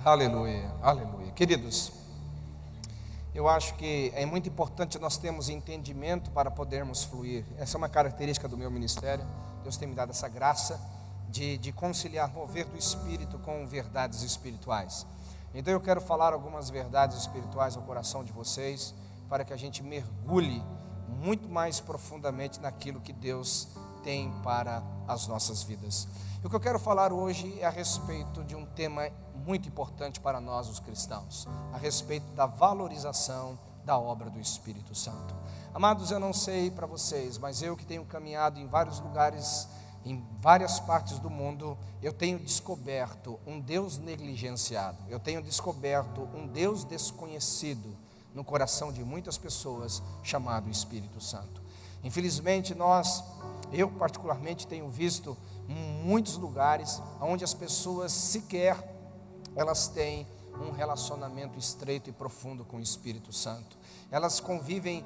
Aleluia, aleluia. Queridos, eu acho que é muito importante nós termos entendimento para podermos fluir. Essa é uma característica do meu ministério. Deus tem me dado essa graça de conciliar mover do Espírito com verdades espirituais. Então eu quero falar algumas verdades espirituais ao coração de vocês, para que a gente mergulhe muito mais profundamente naquilo que Deus tem para as nossas vidas. E o que eu quero falar hoje é a respeito de um tema muito importante para nós os cristãos, a respeito da valorização da obra do Espírito Santo. Amados, eu não sei para vocês, mas eu que tenho caminhado em vários lugares, em várias partes do mundo, eu tenho descoberto um Deus negligenciado, eu tenho descoberto um Deus desconhecido no coração de muitas pessoas, chamado Espírito Santo. Infelizmente eu particularmente tenho visto muitos lugares onde as pessoas sequer elas têm um relacionamento estreito e profundo com o Espírito Santo. Elas convivem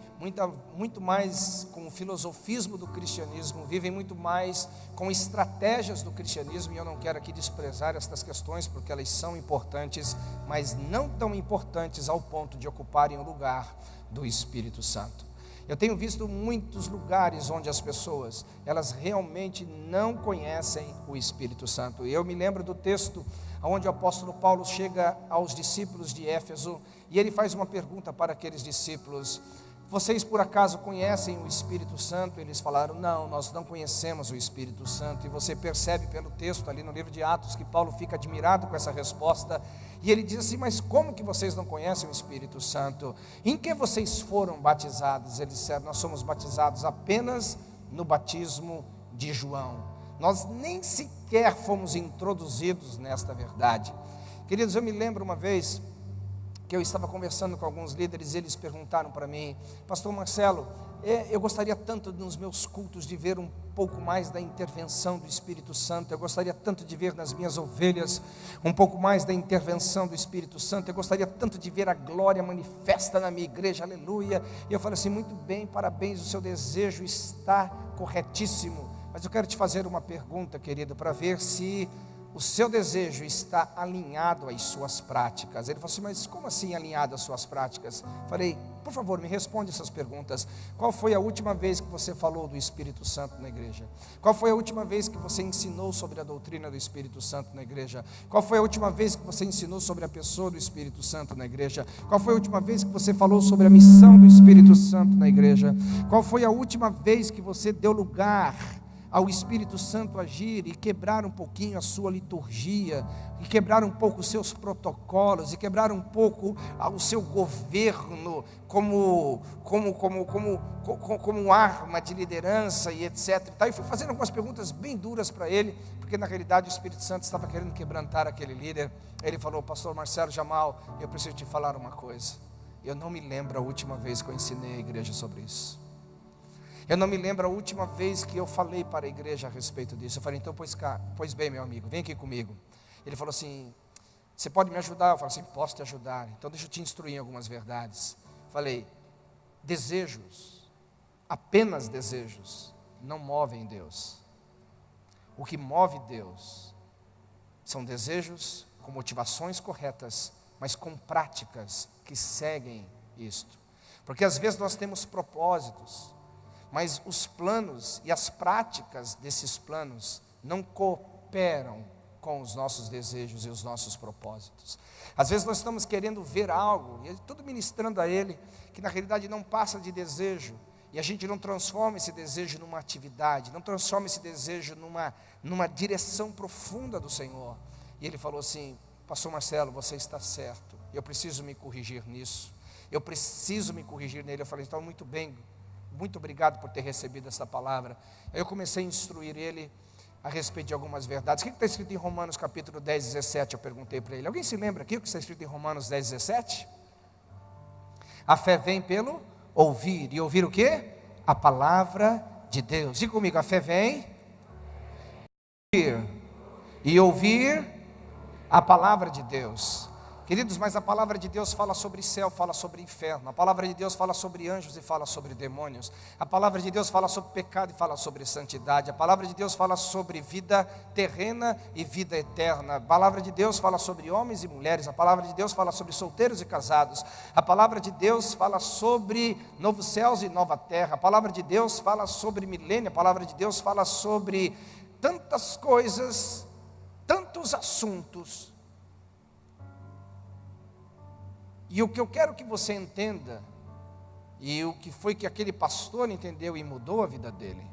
muito mais com o filosofismo do cristianismo, vivem muito mais com estratégias do cristianismo, e eu não quero aqui desprezar estas questões, porque elas são importantes, mas não tão importantes ao ponto de ocuparem o lugar do Espírito Santo. Eu tenho visto muitos lugares onde as pessoas, elas realmente não conhecem o Espírito Santo. Eu me lembro do texto onde o apóstolo Paulo chega aos discípulos de Éfeso, e ele faz uma pergunta para aqueles discípulos: vocês por acaso conhecem o Espírito Santo? Eles falaram: não, nós não conhecemos o Espírito Santo. E você percebe pelo texto ali no livro de Atos que Paulo fica admirado com essa resposta, e ele diz assim: mas como que vocês não conhecem o Espírito Santo? Em que vocês foram batizados? Eles disseram: nós somos batizados apenas no batismo de João. Nós nem sequer fomos introduzidos nesta verdade. Queridos, eu me lembro uma vez que eu estava conversando com alguns líderes, e eles perguntaram para mim: pastor Marcelo, eu gostaria tanto nos meus cultos de ver um pouco mais da intervenção do Espírito Santo, eu gostaria tanto de ver nas minhas ovelhas um pouco mais da intervenção do Espírito Santo, eu gostaria tanto de ver a glória manifesta na minha igreja, aleluia. E eu falei assim: muito bem, parabéns, o seu desejo está corretíssimo, mas eu quero te fazer uma pergunta, querido, para ver se o seu desejo está alinhado às suas práticas. Ele falou assim: mas como assim alinhado às suas práticas? Falei: por favor, me responde essas perguntas. Qual foi a última vez que você falou do Espírito Santo na igreja? Qual foi a última vez que você ensinou sobre a doutrina do Espírito Santo na igreja? Qual foi a última vez que você ensinou sobre a pessoa do Espírito Santo na igreja? Qual foi a última vez que você falou sobre a missão do Espírito Santo na igreja? Qual foi a última vez que você deu lugar ao Espírito Santo agir e quebrar um pouquinho a sua liturgia, e quebrar um pouco os seus protocolos, e quebrar um pouco o seu governo como arma de liderança e etc. E fui fazendo algumas perguntas bem duras para ele, porque na realidade o Espírito Santo estava querendo quebrantar aquele líder. Ele falou: pastor Marcelo Jamal, eu preciso te falar uma coisa, eu não me lembro a última vez que eu ensinei a igreja sobre isso. Eu não me lembro a última vez que eu falei para a igreja a respeito disso. Eu falei: então, pois bem, meu amigo, vem aqui comigo. Ele falou assim: você pode me ajudar? Eu falei assim: posso te ajudar, então deixa eu te instruir em algumas verdades. Falei: desejos, apenas desejos, não movem Deus. O que move Deus são desejos com motivações corretas, mas com práticas que seguem isto. Porque às vezes nós temos propósitos, mas os planos e as práticas desses planos não cooperam com os nossos desejos e os nossos propósitos. Às vezes nós estamos querendo ver algo, e tudo ministrando a Ele, que na realidade não passa de desejo, e a gente não transforma esse desejo numa atividade, não transforma esse desejo numa direção profunda do Senhor. E Ele falou assim: pastor Marcelo, você está certo, eu preciso me corrigir nisso, eu preciso me corrigir nele. Eu falei: então, muito bem, muito obrigado por ter recebido essa palavra. Aí eu comecei a instruir ele a respeito de algumas verdades. O que está escrito em Romanos capítulo 10, 17? Eu perguntei para ele. Alguém se lembra aqui o que está escrito em Romanos 10, 17? A fé vem pelo ouvir. E ouvir o quê? A palavra de Deus. Diga comigo: a fé vem e ouvir a palavra de Deus. Queridos, mas a palavra de Deus fala sobre céu, fala sobre inferno. A palavra de Deus fala sobre anjos e fala sobre demônios. A palavra de Deus fala sobre pecado e fala sobre santidade. A palavra de Deus fala sobre vida terrena e vida eterna. A palavra de Deus fala sobre homens e mulheres. A palavra de Deus fala sobre solteiros e casados. A palavra de Deus fala sobre novos céus e nova terra. A palavra de Deus fala sobre milênio. A palavra de Deus fala sobre tantas coisas, tantos assuntos. E o que eu quero que você entenda, e o que foi que aquele pastor entendeu e mudou a vida dele,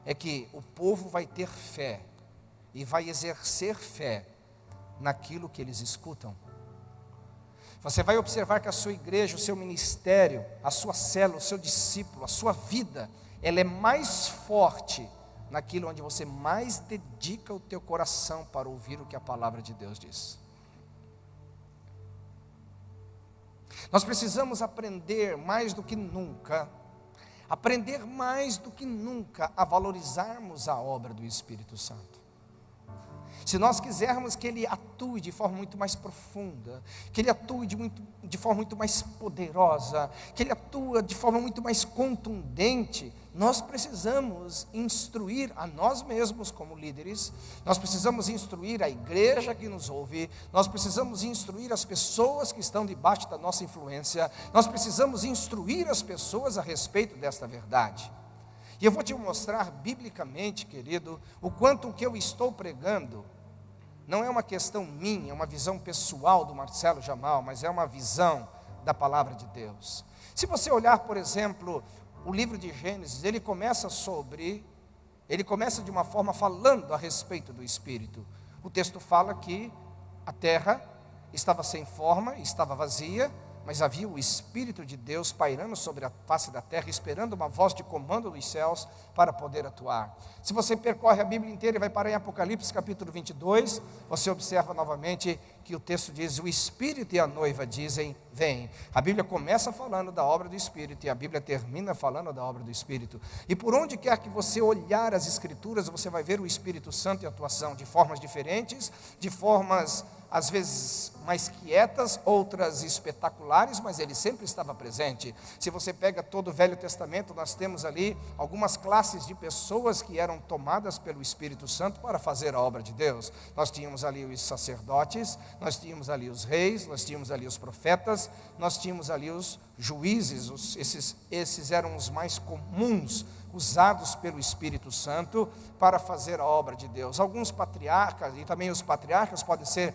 é que o povo vai ter fé, e vai exercer fé naquilo que eles escutam. Você vai observar que a sua igreja, o seu ministério, a sua célula, o seu discípulo, a sua vida, ela é mais forte naquilo onde você mais dedica o teu coração para ouvir o que a palavra de Deus diz. Nós precisamos aprender mais do que nunca a valorizarmos a obra do Espírito Santo. Se nós quisermos que Ele atue de forma muito mais profunda, que Ele atue de forma muito mais poderosa, que Ele atue de forma muito mais contundente, nós precisamos instruir a nós mesmos como líderes, nós precisamos instruir a igreja que nos ouve, nós precisamos instruir as pessoas que estão debaixo da nossa influência, nós precisamos instruir as pessoas a respeito desta verdade. E eu vou te mostrar biblicamente, querido, o quanto o que eu estou pregando não é uma questão minha, é uma visão pessoal do Marcelo Jamal, mas é uma visão da palavra de Deus. Se você olhar, por exemplo, o livro de Gênesis, ele começa de uma forma falando a respeito do Espírito. O texto fala que a terra estava sem forma, estava vazia, mas havia o Espírito de Deus pairando sobre a face da terra, esperando uma voz de comando dos céus para poder atuar. Se você percorre a Bíblia inteira e vai parar em Apocalipse capítulo 22, você observa novamente que o texto diz: o Espírito e a noiva dizem, vem. A Bíblia começa falando da obra do Espírito e a Bíblia termina falando da obra do Espírito. E por onde quer que você olhar as Escrituras, você vai ver o Espírito Santo em atuação de formas diferentes, de formas às vezes mais quietas, outras espetaculares, mas ele sempre estava presente. Se você pega todo o Velho Testamento, nós temos ali algumas classes de pessoas que eram tomadas pelo Espírito Santo para fazer a obra de Deus. Nós tínhamos ali os sacerdotes, nós tínhamos ali os reis, nós tínhamos ali os profetas, nós tínhamos ali os juízes, esses eram os mais comuns, usados pelo Espírito Santo para fazer a obra de Deus. Alguns patriarcas, e também os patriarcas podem ser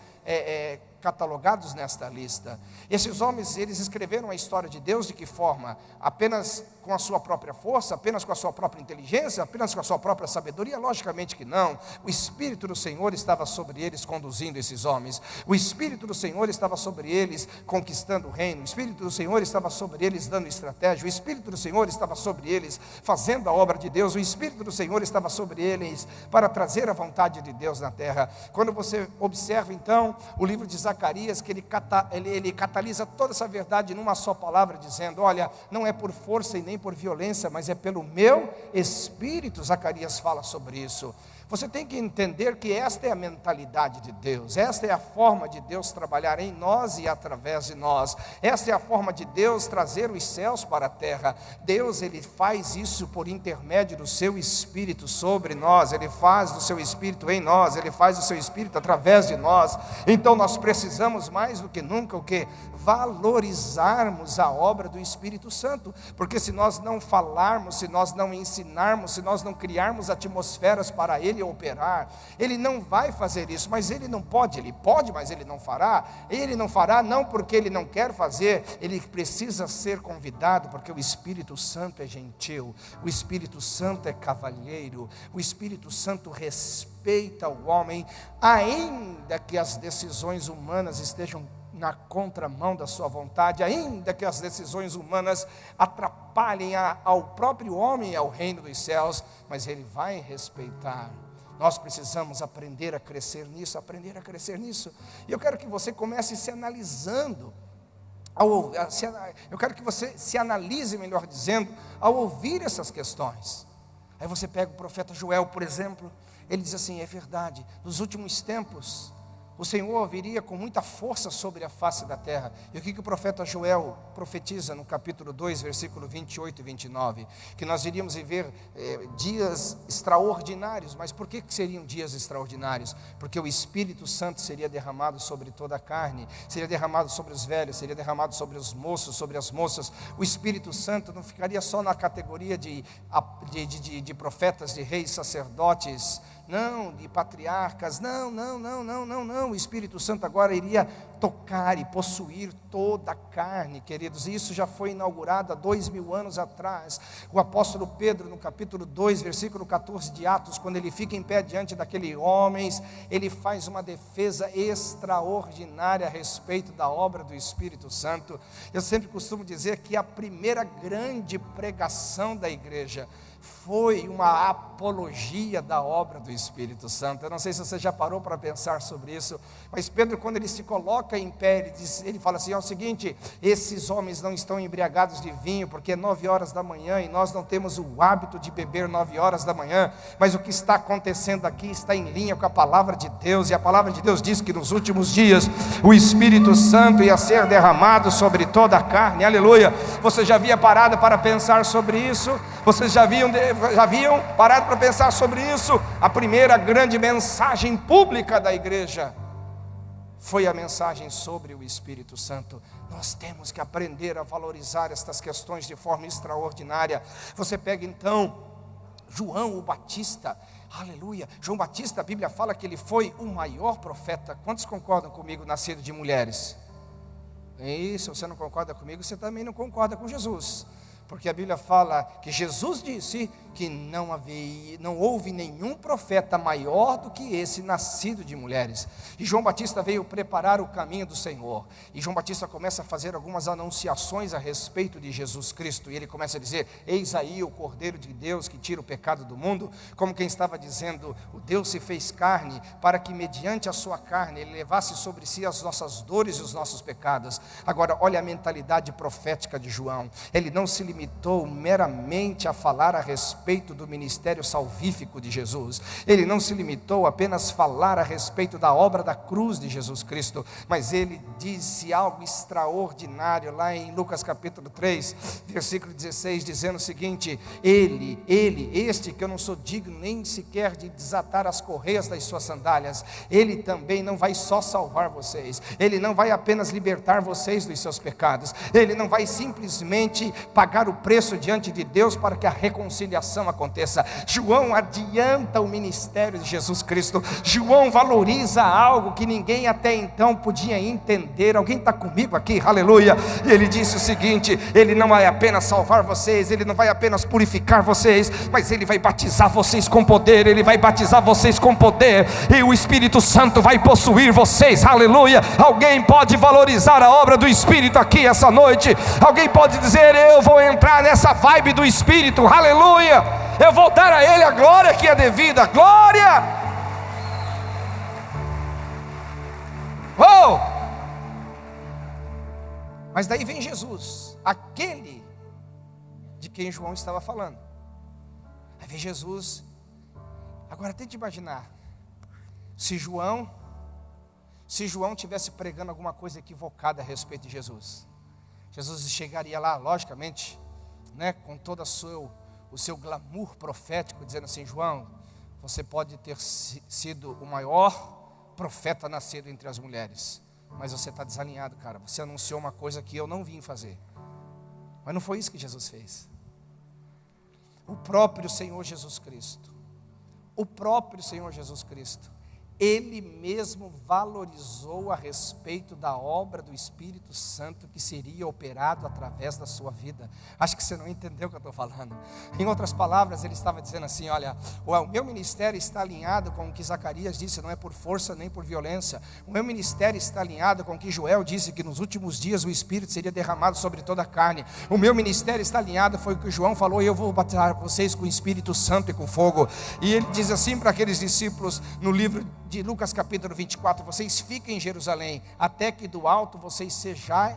catalogados nesta lista. Esses homens, eles escreveram a história de Deus de que forma? Apenas com a sua própria força, apenas com a sua própria inteligência, apenas com a sua própria sabedoria? Logicamente que não. O Espírito do Senhor estava sobre eles, conduzindo esses homens. O Espírito do Senhor estava sobre eles, conquistando o reino. O Espírito do Senhor estava sobre eles, dando estratégia. O Espírito do Senhor estava sobre eles, fazendo a obra de Deus. O Espírito do Senhor estava sobre eles, para trazer a vontade de Deus na terra. Quando você observa então o livro de Zacarias, que ele catalisa toda essa verdade numa só palavra, dizendo: olha, não é por força e nem por violência, mas é pelo meu Espírito. Zacarias fala sobre isso. Você tem que entender que esta é a mentalidade de Deus, esta é a forma de Deus trabalhar em nós e através de nós, esta é a forma de Deus trazer os céus para a terra. Deus, Ele faz isso por intermédio do seu Espírito sobre nós, Ele faz do seu Espírito em nós, Ele faz do seu Espírito através de nós. Então nós precisamos mais do que nunca o que? Valorizarmos a obra do Espírito Santo, porque se nós não falarmos, se nós não ensinarmos, se nós não criarmos atmosferas para Ele operar, Ele não vai fazer isso. Mas Ele não pode, Ele pode, mas Ele não fará. Ele não fará não porque Ele não quer fazer, Ele precisa ser convidado, porque o Espírito Santo é gentil, o Espírito Santo é cavalheiro, o Espírito Santo respeita o homem, ainda que as decisões humanas estejam na contramão da sua vontade, ainda que as decisões humanas atrapalhem ao próprio homem e ao reino dos céus, mas Ele vai respeitar. Nós precisamos aprender a crescer nisso, E eu quero que você comece se analisando, eu quero que você se analise, melhor dizendo, ao ouvir essas questões. Aí você pega o profeta Joel, por exemplo, ele diz assim: é verdade, nos últimos tempos o Senhor viria com muita força sobre a face da terra. E o que o profeta Joel profetiza no capítulo 2, versículo 28 e 29? Que nós iríamos viver dias extraordinários. Mas por que seriam dias extraordinários? Porque o Espírito Santo seria derramado sobre toda a carne, seria derramado sobre os velhos, seria derramado sobre os moços, sobre as moças. O Espírito Santo não ficaria só na categoria de profetas, de reis, sacerdotes, não, de patriarcas, não. O Espírito Santo agora iria tocar e possuir toda a carne, queridos. E isso já foi inaugurado há 2000 anos atrás. O apóstolo Pedro, no capítulo 2, versículo 14 de Atos, quando ele fica em pé diante daqueles homens, ele faz uma defesa extraordinária a respeito da obra do Espírito Santo. Eu sempre costumo dizer que a primeira grande pregação da igreja foi uma apologia da obra do Espírito Santo. Eu não sei se você já parou para pensar sobre isso, mas Pedro, quando ele se coloca em pé, ele fala assim: é o seguinte, esses homens não estão embriagados de vinho, porque é 9 horas da manhã, e nós não temos o hábito de beber 9 horas da manhã, mas o que está acontecendo aqui está em linha com a palavra de Deus, e a palavra de Deus diz que nos últimos dias, o Espírito Santo ia ser derramado sobre toda a carne, aleluia. Você já havia parado para pensar sobre isso? Vocês já haviam parado para pensar sobre isso? A primeira grande mensagem pública da igreja foi a mensagem sobre o Espírito Santo. Nós temos que aprender a valorizar estas questões de forma extraordinária. Você pega então João o Batista, aleluia. João Batista, a Bíblia fala que ele foi o maior profeta. Quantos concordam comigo, nascido de mulheres? Isso, você não concorda comigo, você também não concorda com Jesus. Porque a Bíblia fala que Jesus disse que não houve nenhum profeta maior do que esse nascido de mulheres. E João Batista veio preparar o caminho do Senhor. E João Batista começa a fazer algumas anunciações a respeito de Jesus Cristo. E ele começa a dizer: eis aí o Cordeiro de Deus que tira o pecado do mundo. Como quem estava dizendo, o Deus se fez carne para que mediante a sua carne ele levasse sobre si as nossas dores e os nossos pecados. Agora olha a mentalidade profética de João. Ele não se limitou meramente a falar a respeito do ministério salvífico de Jesus. Ele não se limitou a apenas falar a respeito da obra da cruz de Jesus Cristo, mas ele disse algo extraordinário lá em Lucas capítulo 3, versículo 16, dizendo o seguinte: este que eu não sou digno nem sequer de desatar as correias das suas sandálias, ele também não vai só salvar vocês, ele não vai apenas libertar vocês dos seus pecados, ele não vai simplesmente pagar o preço diante de Deus para que a reconciliação aconteça. João adianta o ministério de Jesus Cristo. João valoriza algo que ninguém até então podia entender. Alguém está comigo aqui? Aleluia. E ele disse o seguinte: ele não vai apenas salvar vocês, ele não vai apenas purificar vocês, mas ele vai batizar vocês com poder. Ele vai batizar vocês com poder, e o Espírito Santo vai possuir vocês. Aleluia. Alguém pode valorizar a obra do Espírito aqui essa noite? Alguém pode dizer: eu vou entrar nessa vibe do Espírito, aleluia, eu vou dar a Ele a glória que é devida, glória. Oh! Mas daí vem Jesus, aquele de quem João estava falando. Aí vem Jesus. Agora tente imaginar, se João estivesse pregando alguma coisa equivocada a respeito de Jesus. Jesus chegaria lá, logicamente, com todo o seu glamour profético, dizendo assim: João, você pode ter sido o maior profeta nascido entre as mulheres, mas você está desalinhado, cara. Você anunciou uma coisa que eu não vim fazer. Mas não foi isso que Jesus fez. O próprio Senhor Jesus Cristo, Ele mesmo valorizou a respeito da obra do Espírito Santo que seria operado através da sua vida. Acho que você não entendeu o que eu estou falando. Em outras palavras, ele estava dizendo assim: olha, o meu ministério está alinhado com o que Zacarias disse, não é por força nem por violência. O meu ministério está alinhado com o que Joel disse, que nos últimos dias o Espírito seria derramado sobre toda a carne. O meu ministério está alinhado, foi o que João falou: eu vou batizar vocês com o Espírito Santo e com fogo. E ele diz assim para aqueles discípulos no livro de Lucas capítulo 24, vocês fiquem em Jerusalém, até que do alto vocês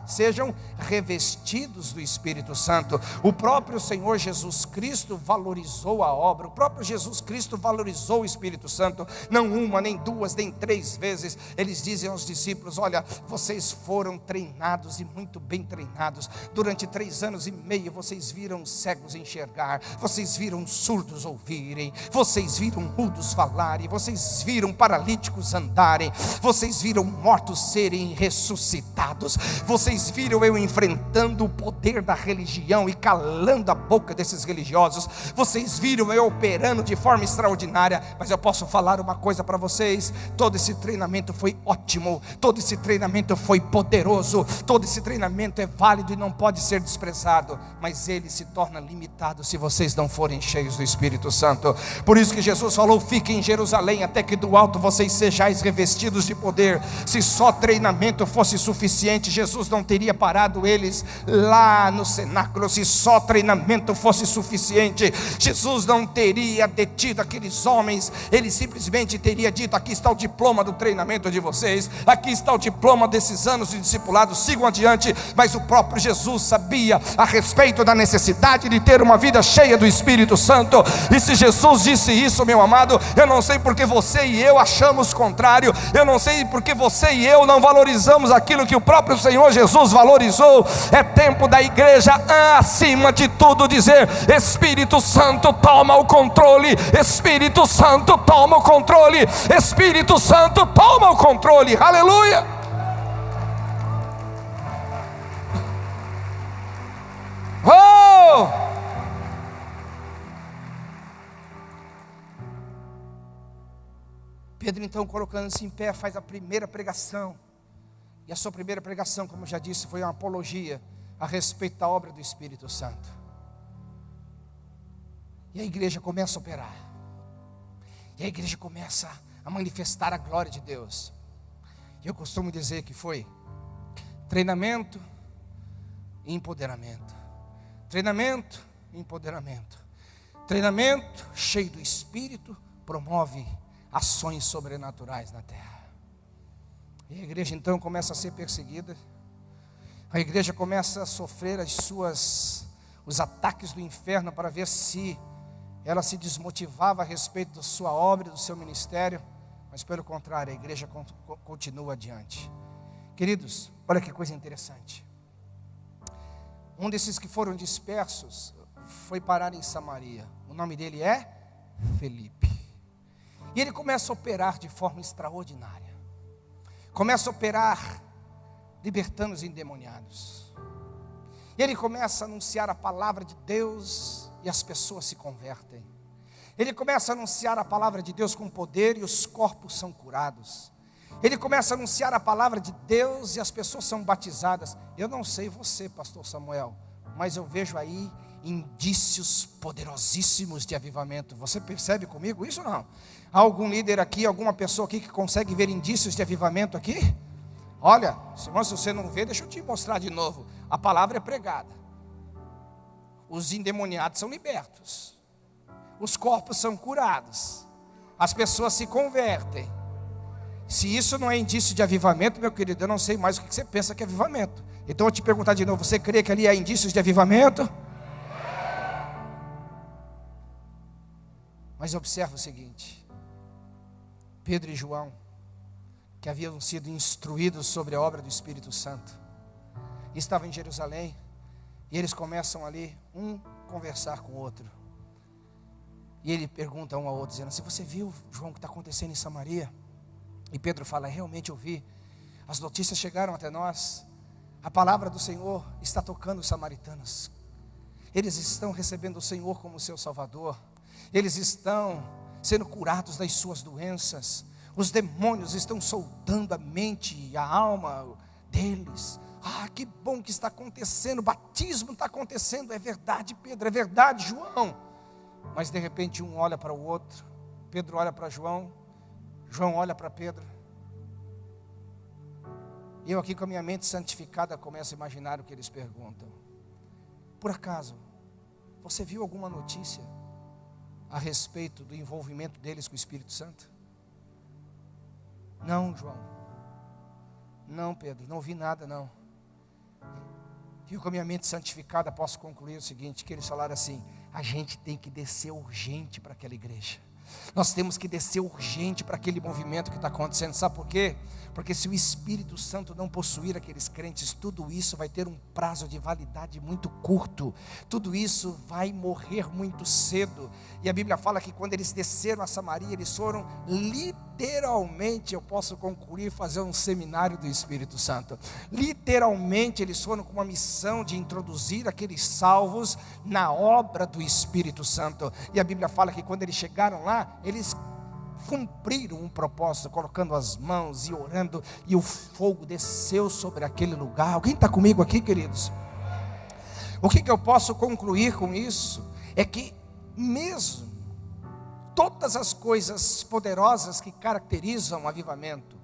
sejam revestidos do Espírito Santo. O próprio Senhor Jesus Cristo valorizou a obra, o próprio Jesus Cristo valorizou o Espírito Santo, não uma, nem duas, nem três vezes. Eles dizem aos discípulos: olha, vocês foram treinados e muito bem treinados, durante 3 anos e meio vocês viram cegos enxergar, vocês viram surdos ouvirem, vocês viram mudos falarem, vocês viram paralíticos andarem, vocês viram mortos serem ressuscitados, vocês viram eu enfrentando o poder da religião e calando a boca desses religiosos, vocês viram eu operando de forma extraordinária. Mas eu posso falar uma coisa para vocês: todo esse treinamento foi ótimo, todo esse treinamento foi poderoso, todo esse treinamento é válido e não pode ser desprezado, mas ele se torna limitado se vocês não forem cheios do Espírito Santo. Por isso que Jesus falou: fiquem em Jerusalém, até que do alto vocês sejais revestidos de poder. Se só treinamento fosse suficiente, Jesus não teria parado eles lá no cenáculo. Se só treinamento fosse suficiente, Jesus não teria detido aqueles homens. Ele simplesmente teria dito: aqui está o diploma do treinamento de vocês, aqui está o diploma desses anos de discipulado, sigam adiante. Mas o próprio Jesus sabia a respeito da necessidade de ter uma vida cheia do Espírito Santo. E se Jesus disse isso, meu amado, eu não sei porque você e eu achamos contrário, eu não sei porque você e eu não valorizamos aquilo que o próprio Senhor Jesus valorizou. É tempo da igreja, acima de tudo, dizer: Espírito Santo, toma o controle, Espírito Santo, toma o controle, Espírito Santo, toma o controle. Aleluia! Oh! Pedro, então, colocando-se em pé, faz a primeira pregação. E a sua primeira pregação, como eu já disse, foi uma apologia a respeito da obra do Espírito Santo. E a igreja começa a operar. E a igreja começa a manifestar a glória de Deus. E eu costumo dizer que foi treinamento e empoderamento. Treinamento e empoderamento. Treinamento cheio do Espírito promove ações sobrenaturais na terra. E a igreja então começa a ser perseguida. A igreja começa a sofrer os ataques do inferno para ver se ela se desmotivava a respeito da sua obra, do seu ministério. Mas pelo contrário, a igreja continua adiante. Queridos, olha que coisa interessante. Um desses que foram dispersos foi parar em Samaria. O nome dele é Felipe. E ele começa a operar de forma extraordinária. Começa a operar libertando os endemoniados. E ele começa a anunciar a palavra de Deus e as pessoas se convertem. Ele começa a anunciar a palavra de Deus com poder e os corpos são curados. Ele começa a anunciar a palavra de Deus e as pessoas são batizadas. Eu não sei você, pastor Samuel, mas eu vejo aí indícios poderosíssimos de avivamento. Você percebe comigo isso ou não? Há algum líder aqui, alguma pessoa aqui que consegue ver indícios de avivamento aqui? Olha, se você não vê, deixa eu te mostrar de novo. A palavra é pregada. Os endemoniados são libertos. Os corpos são curados. As pessoas se convertem. Se isso não é indício de avivamento, meu querido, eu não sei mais o que você pensa que é avivamento. Então eu vou te perguntar de novo: você crê que ali há indícios de avivamento? Mas observa o seguinte: Pedro e João, que haviam sido instruídos sobre a obra do Espírito Santo, estavam em Jerusalém, e eles começam ali, um conversar com o outro, e ele pergunta um ao outro, dizendo: se você viu, João, o que está acontecendo em Samaria? E Pedro fala: realmente eu vi, as notícias chegaram até nós, a palavra do Senhor está tocando os samaritanos, eles estão recebendo o Senhor como seu Salvador, eles estão sendo curados das suas doenças, os demônios estão soltando a mente e a alma deles. Ah, que bom que está acontecendo, o batismo está acontecendo. É verdade, Pedro, é verdade, João. Mas de repente um olha para o outro, Pedro olha para João, João olha para Pedro. E eu aqui com a minha mente santificada começo a imaginar o que eles perguntam. Por acaso, você viu alguma notícia a respeito do envolvimento deles com o Espírito Santo? Não, João. Não, Pedro, não vi nada não. E eu, com a minha mente santificada, posso concluir o seguinte, que eles falaram assim: a gente tem que descer urgente para aquela igreja. Nós temos que descer urgente para aquele movimento que está acontecendo. Sabe por quê? Porque se o Espírito Santo não possuir aqueles crentes, tudo isso vai ter um prazo de validade muito curto. Tudo isso vai morrer muito cedo. E a Bíblia fala que quando eles desceram a Samaria, eles foram literalmente, eu posso concluir, fazer um seminário do Espírito Santo. Literalmente eles foram com uma missão de introduzir aqueles salvos na obra do Espírito Santo. E a Bíblia fala que quando eles chegaram lá, eles cumpriram um propósito, colocando as mãos e orando, e o fogo desceu sobre aquele lugar. Alguém está comigo aqui, queridos? O que eu posso concluir com isso? É que mesmo todas as coisas poderosas que caracterizam o avivamento,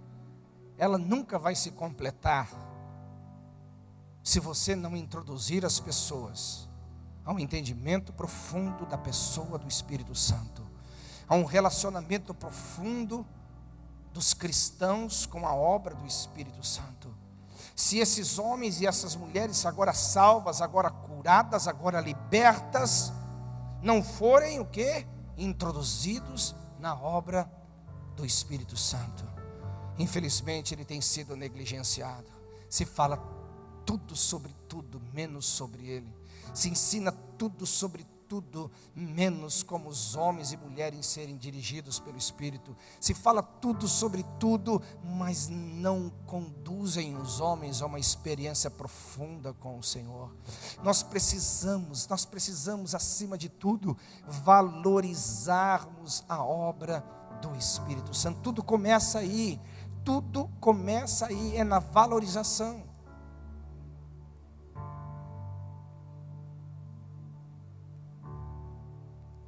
ela nunca vai se completar se você não introduzir as pessoas a um entendimento profundo da pessoa do Espírito Santo, a um relacionamento profundo dos cristãos com a obra do Espírito Santo. Se esses homens e essas mulheres agora salvas, agora curadas, agora libertas, não forem o quê? Introduzidos na obra do Espírito Santo, infelizmente ele tem sido negligenciado. Se fala tudo sobre tudo, menos sobre ele. Se ensina tudo sobre tudo, menos como os homens e mulheres serem dirigidos pelo Espírito. Se fala tudo sobre tudo, mas não conduzem os homens a uma experiência profunda com o Senhor. Nós precisamos acima de tudo, valorizarmos a obra do Espírito Santo. Tudo começa aí, é na valorização.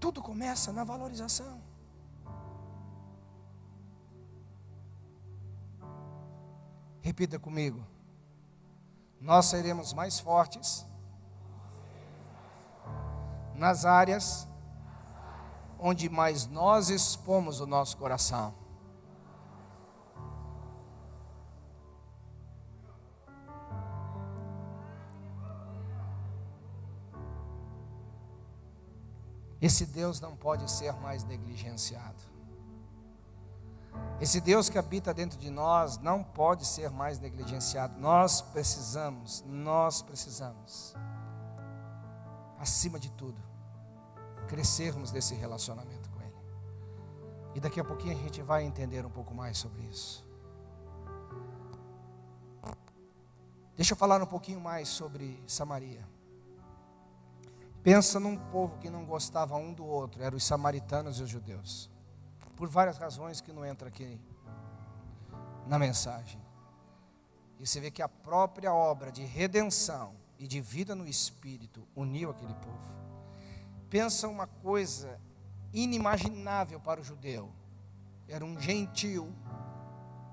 Tudo começa na valorização. Repita comigo: nós seremos mais fortes nas áreas onde mais nós expomos o nosso coração. Esse Deus não pode ser mais negligenciado. Esse Deus que habita dentro de nós não pode ser mais negligenciado. Nós precisamos, acima de tudo, crescermos nesse relacionamento com Ele. E daqui a pouquinho a gente vai entender um pouco mais sobre isso. Deixa eu falar um pouquinho mais sobre Samaria. Pensa num povo que não gostava um do outro, eram os samaritanos e os judeus, por várias razões que não entra aqui na mensagem. E você vê que a própria obra de redenção e de vida no Espírito uniu aquele povo. Pensa uma coisa inimaginável para o judeu, era um gentil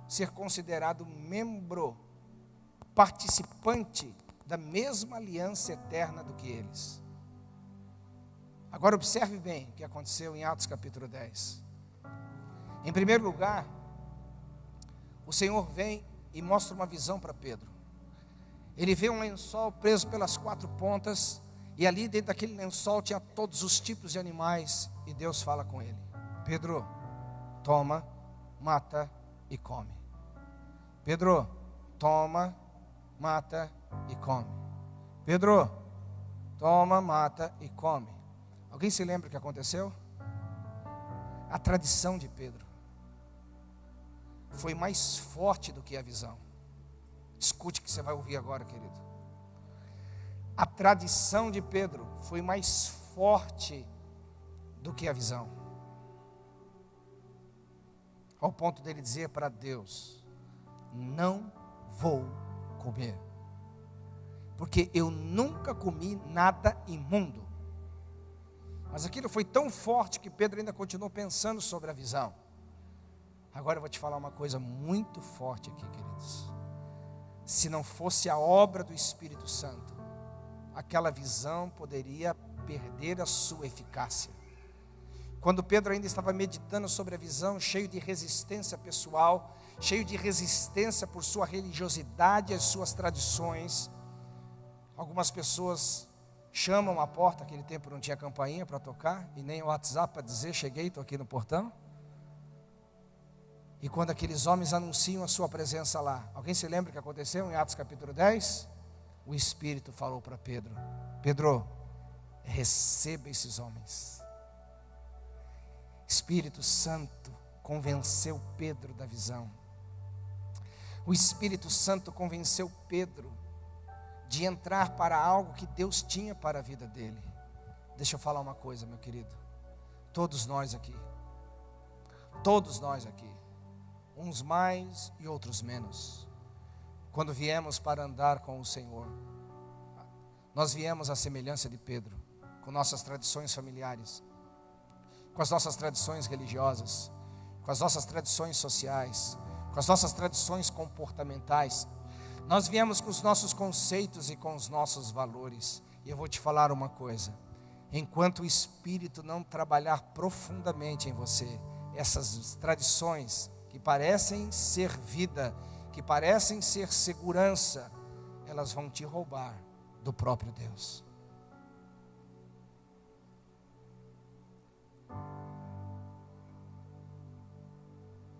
ser considerado membro, participante da mesma aliança eterna do que eles. Agora observe bem o que aconteceu em Atos capítulo 10. Em primeiro lugar, o Senhor vem e mostra uma visão para Pedro. Ele vê um lençol preso pelas quatro pontas, e ali dentro daquele lençol tinha todos os tipos de animais, e Deus fala com ele: Pedro, toma, mata e come. Pedro, toma, mata e come. Pedro, toma, mata e come. Alguém se lembra o que aconteceu? A tradição de Pedro foi mais forte do que a visão. Escute o que você vai ouvir agora, querido. A tradição de Pedro foi mais forte do que a visão, ao ponto dele dizer para Deus: não vou comer, porque eu nunca comi nada imundo. Mas aquilo foi tão forte que Pedro ainda continuou pensando sobre a visão. Agora eu vou te falar uma coisa muito forte aqui, queridos. Se não fosse a obra do Espírito Santo, aquela visão poderia perder a sua eficácia. Quando Pedro ainda estava meditando sobre a visão, cheio de resistência pessoal, cheio de resistência por sua religiosidade e as suas tradições, algumas pessoas chamam à porta. Aquele tempo não tinha campainha para tocar e nem o WhatsApp para dizer: cheguei, estou aqui no portão. E quando aqueles homens anunciam a sua presença lá, alguém se lembra o que aconteceu em Atos capítulo 10? O Espírito falou para Pedro: Pedro, receba esses homens. Espírito Santo convenceu Pedro da visão. O Espírito Santo convenceu Pedro de entrar para algo que Deus tinha para a vida dele. Deixa eu falar uma coisa, meu querido. Todos nós aqui, uns mais e outros menos, quando viemos para andar com o Senhor, nós viemos à semelhança de Pedro, com nossas tradições familiares, com as nossas tradições religiosas, com as nossas tradições sociais, com as nossas tradições comportamentais. Nós viemos com os nossos conceitos e com os nossos valores. E eu vou te falar uma coisa: enquanto o Espírito não trabalhar profundamente em você, essas tradições que parecem ser vida, que parecem ser segurança, elas vão te roubar do próprio Deus.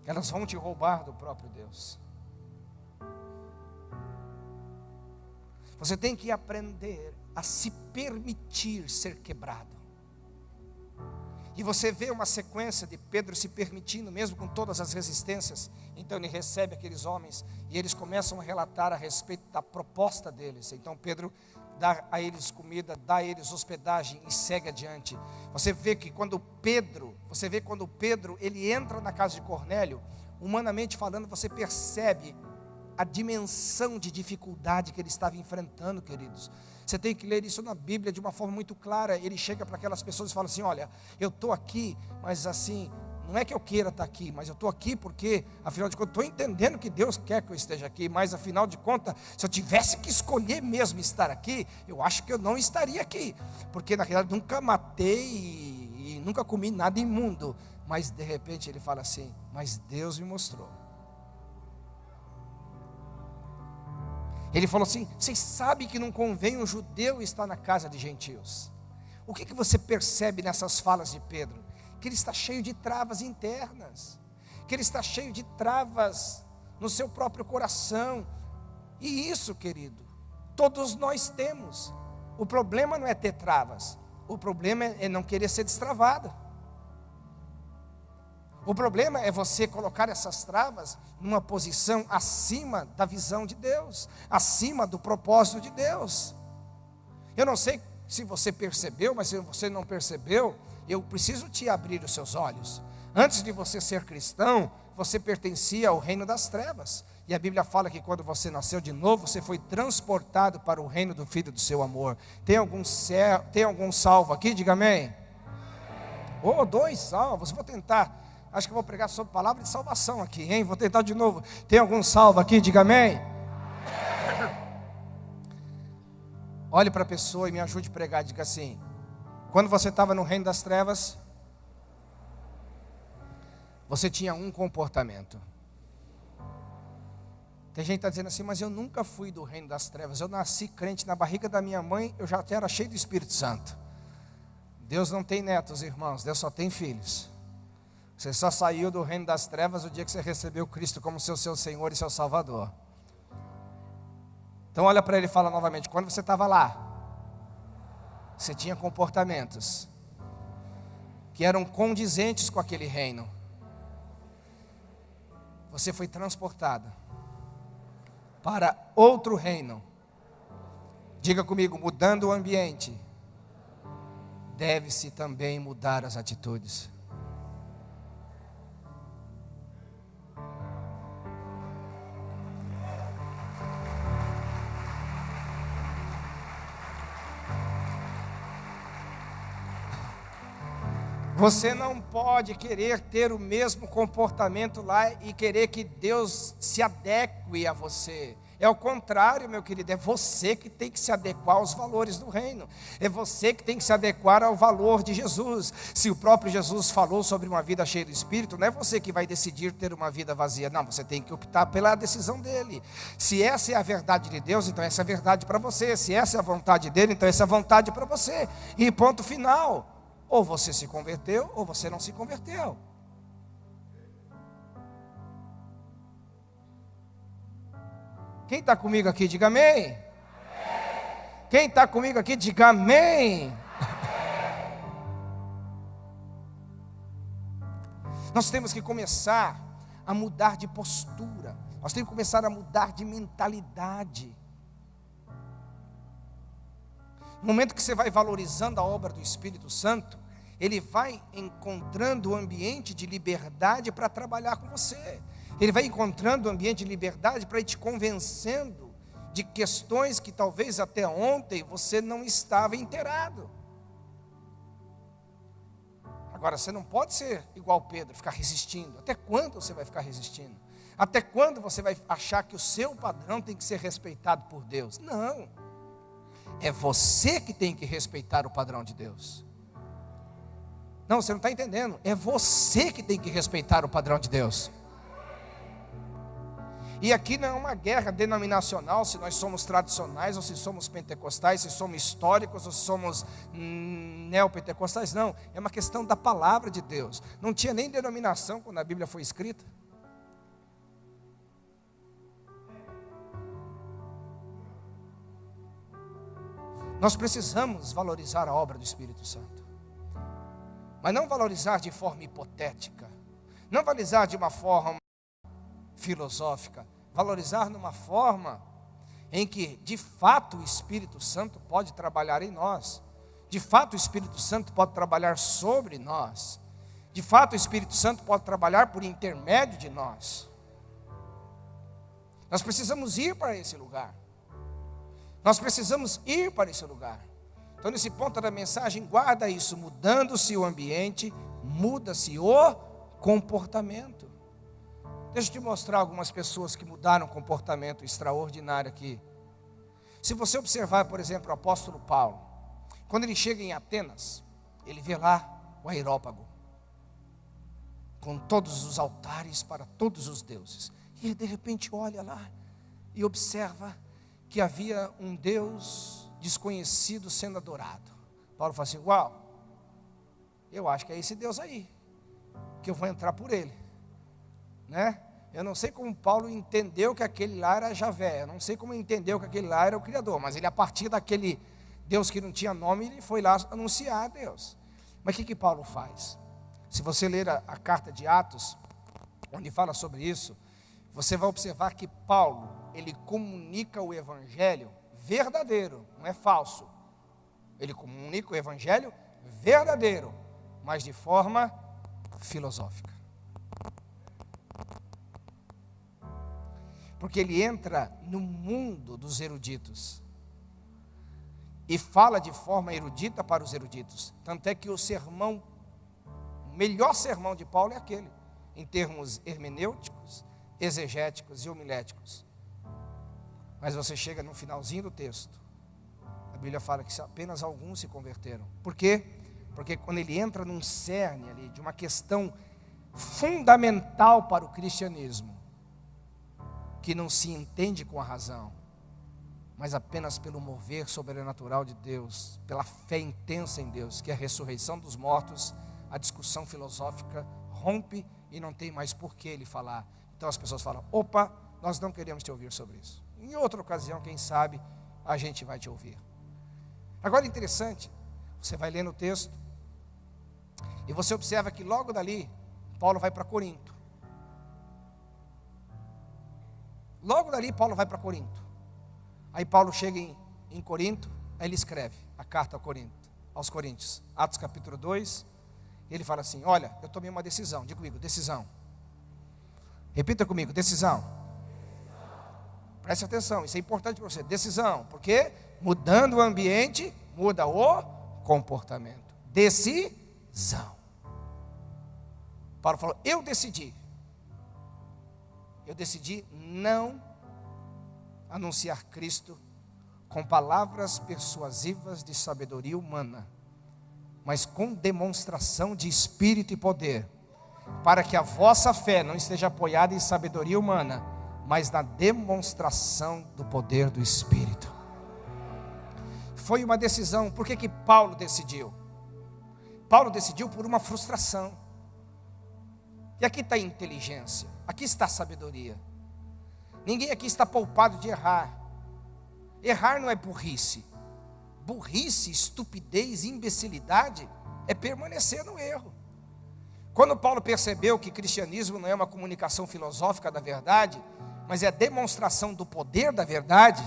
Elas vão te roubar do próprio Deus. Você tem que aprender a se permitir ser quebrado. E você vê uma sequência de Pedro se permitindo, mesmo com todas as resistências. Então ele recebe aqueles homens e eles começam a relatar a respeito da proposta deles. Então Pedro dá a eles comida, dá a eles hospedagem e segue adiante. Você vê quando Pedro ele entra na casa de Cornélio, humanamente falando, você percebe a dimensão de dificuldade que ele estava enfrentando, queridos. Você tem que ler isso na Bíblia de uma forma muito clara. Ele chega para aquelas pessoas e fala assim: olha, eu estou aqui, mas assim, não é que eu queira estar aqui, mas eu estou aqui porque, afinal de contas, estou entendendo que Deus quer que eu esteja aqui, mas afinal de contas, se eu tivesse que escolher mesmo estar aqui, eu acho que eu não estaria aqui, porque na realidade nunca matei e nunca comi nada imundo. Mas de repente ele fala assim: mas Deus me mostrou. Ele falou assim: vocês sabem que não convém um judeu estar na casa de gentios. O que você percebe nessas falas de Pedro? Que ele está cheio de travas internas, que ele está cheio de travas no seu próprio coração. E isso, querido, todos nós temos. O problema não é ter travas, o problema é não querer ser destravado. O problema é você colocar essas travas numa posição acima da visão de Deus, acima do propósito de Deus. Eu não sei se você percebeu, mas se você não percebeu, eu preciso te abrir os seus olhos. Antes de você ser cristão, você pertencia ao reino das trevas. E a Bíblia fala que quando você nasceu de novo, você foi transportado para o reino do Filho do seu amor. Tem algum salvo aqui? Diga amém. Oh, 2 salvos, vou tentar. Acho que eu vou pregar sobre palavra de salvação aqui, hein? Vou tentar de novo. Tem algum salvo aqui? Diga amém. Olhe para a pessoa e me ajude a pregar. Diga assim: quando você estava no reino das trevas, você tinha um comportamento. Tem gente que está dizendo assim: mas eu nunca fui do reino das trevas. Eu nasci crente, na barriga da minha mãe eu já era cheio do Espírito Santo. Deus não tem netos, irmãos. Deus só tem filhos. Você só saiu do reino das trevas o dia que você recebeu Cristo como seu Senhor e seu Salvador. Então olha para ele e fala novamente: quando você estava lá, você tinha comportamentos que eram condizentes com aquele reino. Você foi transportado para outro reino. Diga comigo: mudando o ambiente, deve-se também mudar as atitudes. Você não pode querer ter o mesmo comportamento lá e querer que Deus se adeque a você. É o contrário, meu querido, é você que tem que se adequar aos valores do reino. É você que tem que se adequar ao valor de Jesus. Se o próprio Jesus falou sobre uma vida cheia do Espírito, não é você que vai decidir ter uma vida vazia. Não, você tem que optar pela decisão dele. Se essa é a verdade de Deus, então essa é a verdade para você. Se essa é a vontade dele, então essa é a vontade para você. E ponto final. Ou você se converteu, ou você não se converteu. Quem está comigo aqui, diga amém. Amém. Quem está comigo aqui, diga amém. Amém. Nós temos que começar a mudar de postura. Nós temos que começar a mudar de mentalidade. No momento que você vai valorizando a obra do Espírito Santo, ele vai encontrando o ambiente de liberdade para trabalhar com você. Ele vai encontrando um ambiente de liberdade para ir te convencendo de questões que talvez até ontem você não estava inteirado. Agora, você não pode ser igual Pedro, ficar resistindo. Até quando você vai ficar resistindo? Até quando você vai achar que o seu padrão tem que ser respeitado por Deus? Não. É você que tem que respeitar o padrão de Deus. Não, você não está entendendo. É você que tem que respeitar o padrão de Deus. E aqui não é uma guerra denominacional, se nós somos tradicionais, ou se somos pentecostais, se somos históricos, ou se somos neopentecostais, não. É uma questão da palavra de Deus. Não tinha nem denominação quando a Bíblia foi escrita. Nós precisamos valorizar a obra do Espírito Santo. Mas não valorizar de forma hipotética. Não valorizar de uma forma filosófica, valorizar numa forma em que de fato o Espírito Santo pode trabalhar em nós, de fato o Espírito Santo pode trabalhar sobre nós, de fato o Espírito Santo pode trabalhar por intermédio de nós. Nós precisamos ir para esse lugar, nós precisamos ir para esse lugar. Então nesse ponto da mensagem, guarda isso: mudando-se o ambiente, muda-se o comportamento. Deixa eu te mostrar algumas pessoas que mudaram um comportamento extraordinário aqui. Se você observar, por exemplo, o apóstolo Paulo, quando ele chega em Atenas, ele vê lá o Areópago, com todos os altares para todos os deuses. E ele de repente olha lá e observa que havia um Deus desconhecido sendo adorado. Paulo fala assim: uau, eu acho que é esse Deus aí, que eu vou entrar por ele. Né? Eu não sei como Paulo entendeu que aquele lá era Javé, eu não sei como entendeu que aquele lá era o Criador, mas ele, a partir daquele Deus que não tinha nome, ele foi lá anunciar a Deus. Mas o que Paulo faz? Se você ler a carta de Atos, onde fala sobre isso, você vai observar que Paulo, ele comunica o evangelho verdadeiro, não é falso. Ele comunica o evangelho verdadeiro, mas de forma filosófica. Porque ele entra no mundo dos eruditos e fala de forma erudita para os eruditos. Tanto é que o melhor sermão de Paulo é aquele, em termos hermenêuticos, exegéticos e homiléticos. Mas você chega no finalzinho do texto, a Bíblia fala que apenas alguns se converteram. Por quê? Porque quando ele entra num cerne ali, de uma questão fundamental para o cristianismo, que não se entende com a razão, mas apenas pelo mover sobrenatural de Deus, pela fé intensa em Deus, que é a ressurreição dos mortos, a discussão filosófica rompe e não tem mais por que ele falar. Então as pessoas falam: opa, nós não queremos te ouvir sobre isso. Em outra ocasião, quem sabe, a gente vai te ouvir. Agora interessante, você vai lendo o texto e você observa que logo dali, Paulo vai para Corinto. Logo dali Paulo vai para Corinto. Aí Paulo chega em Corinto, aí ele escreve a carta aos Coríntios, Atos capítulo 2, e ele fala assim: olha, eu tomei uma decisão. Diga comigo, decisão. Repita comigo, decisão. Preste atenção, isso é importante para você, decisão, porque mudando o ambiente, muda o comportamento. Decisão. Paulo falou: eu decidi não anunciar Cristo com palavras persuasivas de sabedoria humana, mas com demonstração de espírito e poder, para que a vossa fé não esteja apoiada em sabedoria humana, mas na demonstração do poder do Espírito. Foi uma decisão. Por que Paulo decidiu? Paulo decidiu por uma frustração. E aqui está a inteligência, aqui está a sabedoria. Ninguém aqui está poupado de errar. Errar não é burrice. Burrice, estupidez, imbecilidade é permanecer no erro. Quando Paulo percebeu que cristianismo não é uma comunicação filosófica da verdade, mas é a demonstração do poder da verdade,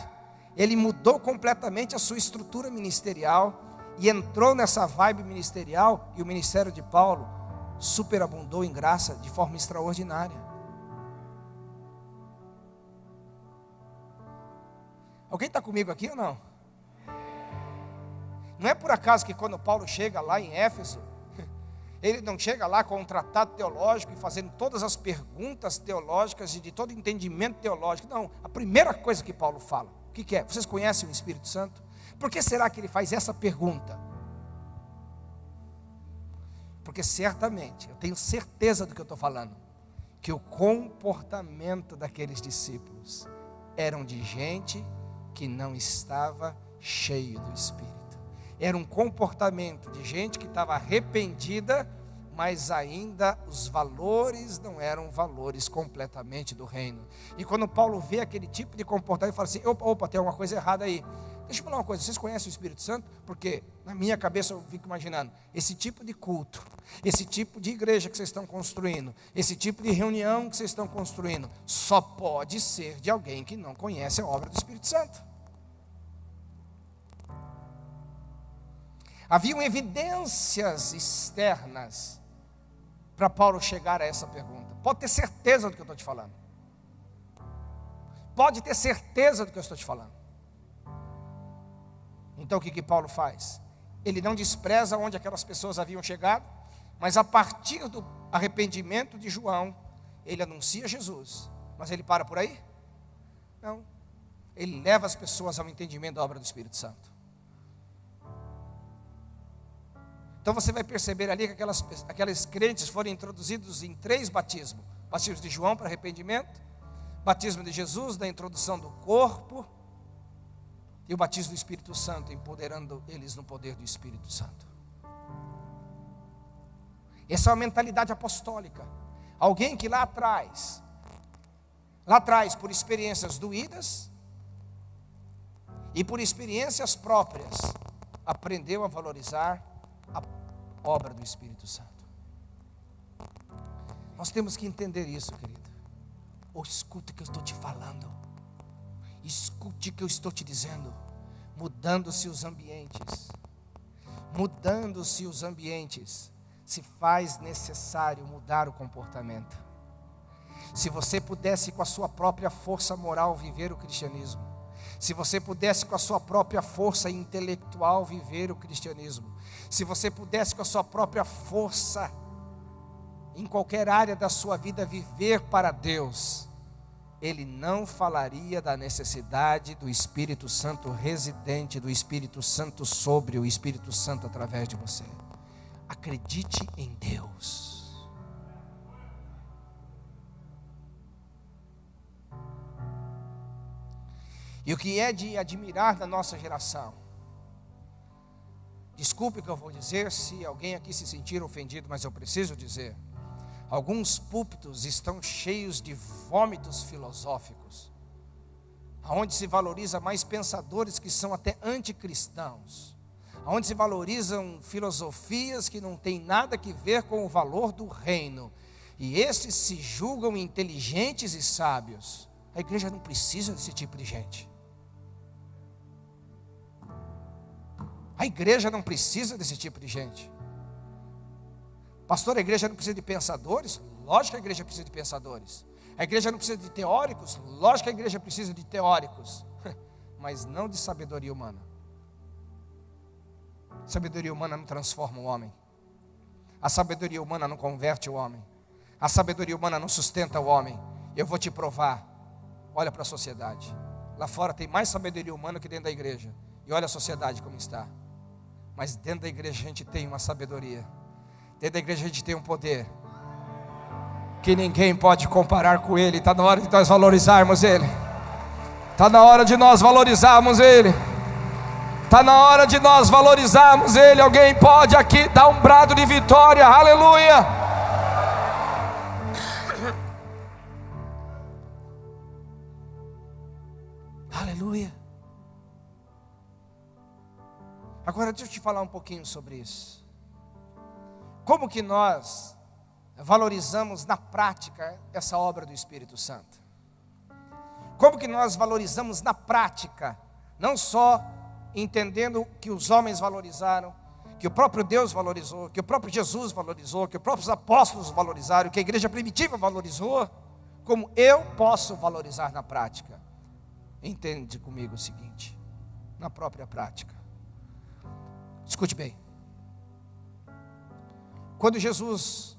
ele mudou completamente a sua estrutura ministerial e entrou nessa vibe ministerial, e o ministério de Paulo superabundou em graça de forma extraordinária. Alguém está comigo aqui ou não? Não é por acaso que quando Paulo chega lá em Éfeso, ele não chega lá com um tratado teológico e fazendo todas as perguntas teológicas e de todo entendimento teológico. Não, a primeira coisa que Paulo fala, o que é? Vocês conhecem o Espírito Santo? Por que será que ele faz essa pergunta? Porque certamente, eu tenho certeza do que eu estou falando, que o comportamento daqueles discípulos eram de gente que não estava cheio do Espírito. Era um comportamento de gente que estava arrependida, mas ainda os valores não eram valores completamente do reino. E quando Paulo vê aquele tipo de comportamento, ele fala assim: opa, tem alguma coisa errada aí. Deixa eu falar uma coisa, vocês conhecem o Espírito Santo? Porque na minha cabeça eu fico imaginando, esse tipo de culto, esse tipo de igreja que vocês estão construindo, esse tipo de reunião que vocês estão construindo, só pode ser de alguém que não conhece a obra do Espírito Santo. Haviam evidências externas para Paulo chegar a essa pergunta. Pode ter certeza do que eu estou te falando. Pode ter certeza do que eu estou te falando. Então o que Paulo faz? Ele não despreza onde aquelas pessoas haviam chegado, mas a partir do arrependimento de João, ele anuncia Jesus. Mas ele para por aí? Não. Ele leva as pessoas ao entendimento da obra do Espírito Santo. Então você vai perceber ali que aqueles crentes foram introduzidos em 3 batismos: batismo de João para arrependimento, batismo de Jesus da introdução do corpo, e o batismo do Espírito Santo, empoderando eles no poder do Espírito Santo. Essa é uma mentalidade apostólica. Alguém que lá atrás, por experiências doídas e por experiências próprias, aprendeu a valorizar a obra do Espírito Santo. Nós temos que entender isso, querido. Escute o que eu estou te falando. Escute o que eu estou te dizendo. Mudando-se os ambientes. Mudando-se os ambientes, se faz necessário mudar o comportamento. Se você pudesse com a sua própria força moral viver o cristianismo, se você pudesse com a sua própria força intelectual viver o cristianismo, se você pudesse com a sua própria força, em qualquer área da sua vida, viver para Deus, ele não falaria da necessidade do Espírito Santo residente, do Espírito Santo sobre o Espírito Santo através de você. Acredite em Deus. E o que é de admirar na nossa geração, desculpe o que eu vou dizer se alguém aqui se sentir ofendido, mas eu preciso dizer: alguns púlpitos estão cheios de vômitos filosóficos, onde se valoriza mais pensadores que são até anticristãos, onde se valorizam filosofias que não têm nada a ver com o valor do reino, e esses se julgam inteligentes e sábios. A igreja não precisa desse tipo de gente. A igreja não precisa desse tipo de gente. Pastor, a igreja não precisa de pensadores? Lógico que a igreja precisa de pensadores. A igreja não precisa de teóricos? Lógico que a igreja precisa de teóricos. Mas não de sabedoria humana. Sabedoria humana não transforma o homem. A sabedoria humana não converte o homem. A sabedoria humana não sustenta o homem. Eu vou te provar. Olha para a sociedade. Lá fora tem mais sabedoria humana que dentro da igreja. E olha a sociedade como está. Mas dentro da igreja a gente tem uma sabedoria. Dentro da igreja a gente tem um poder que ninguém pode comparar com Ele. Está na hora de nós valorizarmos Ele. Está na hora de nós valorizarmos Ele. Está na hora de nós valorizarmos Ele. Alguém pode aqui dar um brado de vitória? Aleluia! Aleluia! Agora deixa eu te falar um pouquinho sobre isso. Como que nós valorizamos na prática essa obra do Espírito Santo? Como que nós valorizamos na prática, não só entendendo que os homens valorizaram, que o próprio Deus valorizou, que o próprio Jesus valorizou, que os próprios apóstolos valorizaram, que a igreja primitiva valorizou, como eu posso valorizar na prática? Entende comigo o seguinte, na própria prática. Escute bem. Quando Jesus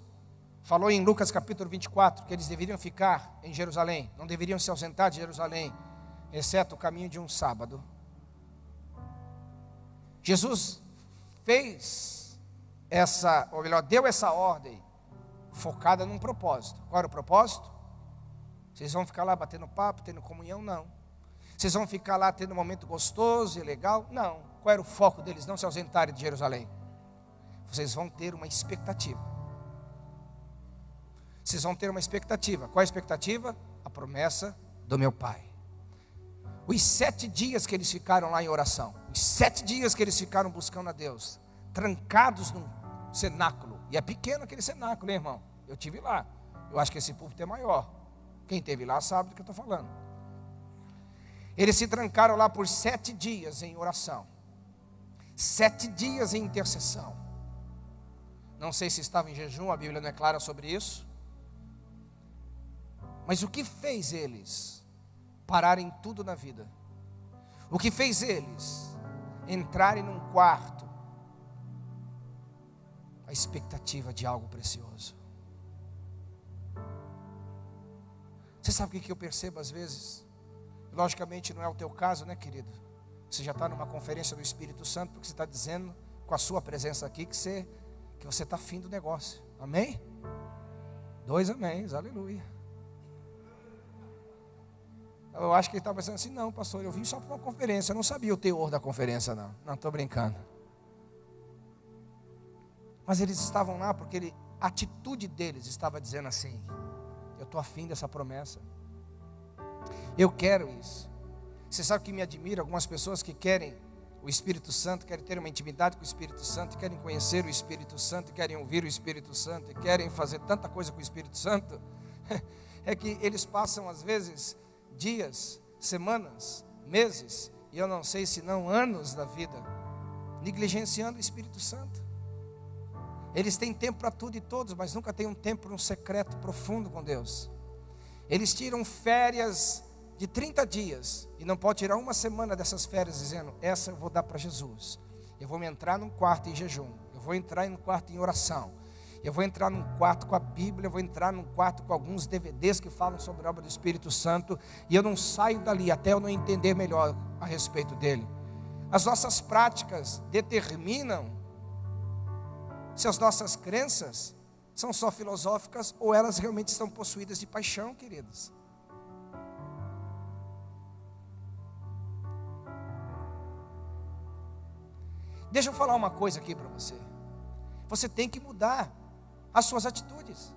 falou em Lucas capítulo 24, que eles deveriam ficar em Jerusalém, não deveriam se ausentar de Jerusalém, exceto o caminho de um sábado. Jesus fez essa, ou melhor, deu essa ordem, focada num propósito. Qual era o propósito? Vocês vão ficar lá batendo papo, tendo comunhão? Não. Vocês vão ficar lá tendo um momento gostoso e legal? Não. Qual era o foco deles não se ausentarem de Jerusalém? Vocês vão ter uma expectativa. Vocês vão ter uma expectativa. Qual a expectativa? A promessa do meu Pai. Os 7 dias que eles ficaram lá em oração, os 7 dias que eles ficaram buscando a Deus, trancados num cenáculo, e é pequeno aquele cenáculo, hein, irmão? Eu estive lá, eu acho que esse púlpito é maior. Quem esteve lá sabe do que eu estou falando. Eles se trancaram lá por 7 dias em oração, 7 dias em intercessão. Não sei se estava em jejum, a Bíblia não é clara sobre isso. Mas o que fez eles pararem tudo na vida? O que fez eles entrarem num quarto? A expectativa de algo precioso. Você sabe o que eu percebo às vezes? Logicamente não é o teu caso, né, querido? Você já está numa conferência do Espírito Santo, porque você está dizendo com a sua presença aqui que você está afim do negócio. Amém? 2 améns, aleluia. Eu acho que ele estava pensando assim, não, pastor, eu vim só para uma conferência, eu não sabia o teor da conferência, não. Não, estou brincando. Mas eles estavam lá porque a atitude deles estava dizendo assim, eu estou afim dessa promessa. Eu quero isso. Você sabe que me admira algumas pessoas que querem o Espírito Santo, querem ter uma intimidade com o Espírito Santo, querem conhecer o Espírito Santo, querem ouvir o Espírito Santo, e querem fazer tanta coisa com o Espírito Santo, é que eles passam às vezes dias, semanas, meses, e eu não sei se não anos da vida, negligenciando o Espírito Santo. Eles têm tempo para tudo e todos, mas nunca têm um tempo para um secreto profundo com Deus. Eles tiram férias de 30 dias, e não pode tirar uma semana dessas férias dizendo, essa eu vou dar para Jesus. Eu vou me entrar num quarto em jejum, eu vou entrar num quarto em oração, eu vou entrar num quarto com a Bíblia, eu vou entrar num quarto com alguns DVDs que falam sobre a obra do Espírito Santo, e eu não saio dali até eu não entender melhor a respeito dele. As nossas práticas determinam se as nossas crenças são só filosóficas ou elas realmente estão possuídas de paixão, queridos. Deixa eu falar uma coisa aqui para você. Você tem que mudar as suas atitudes.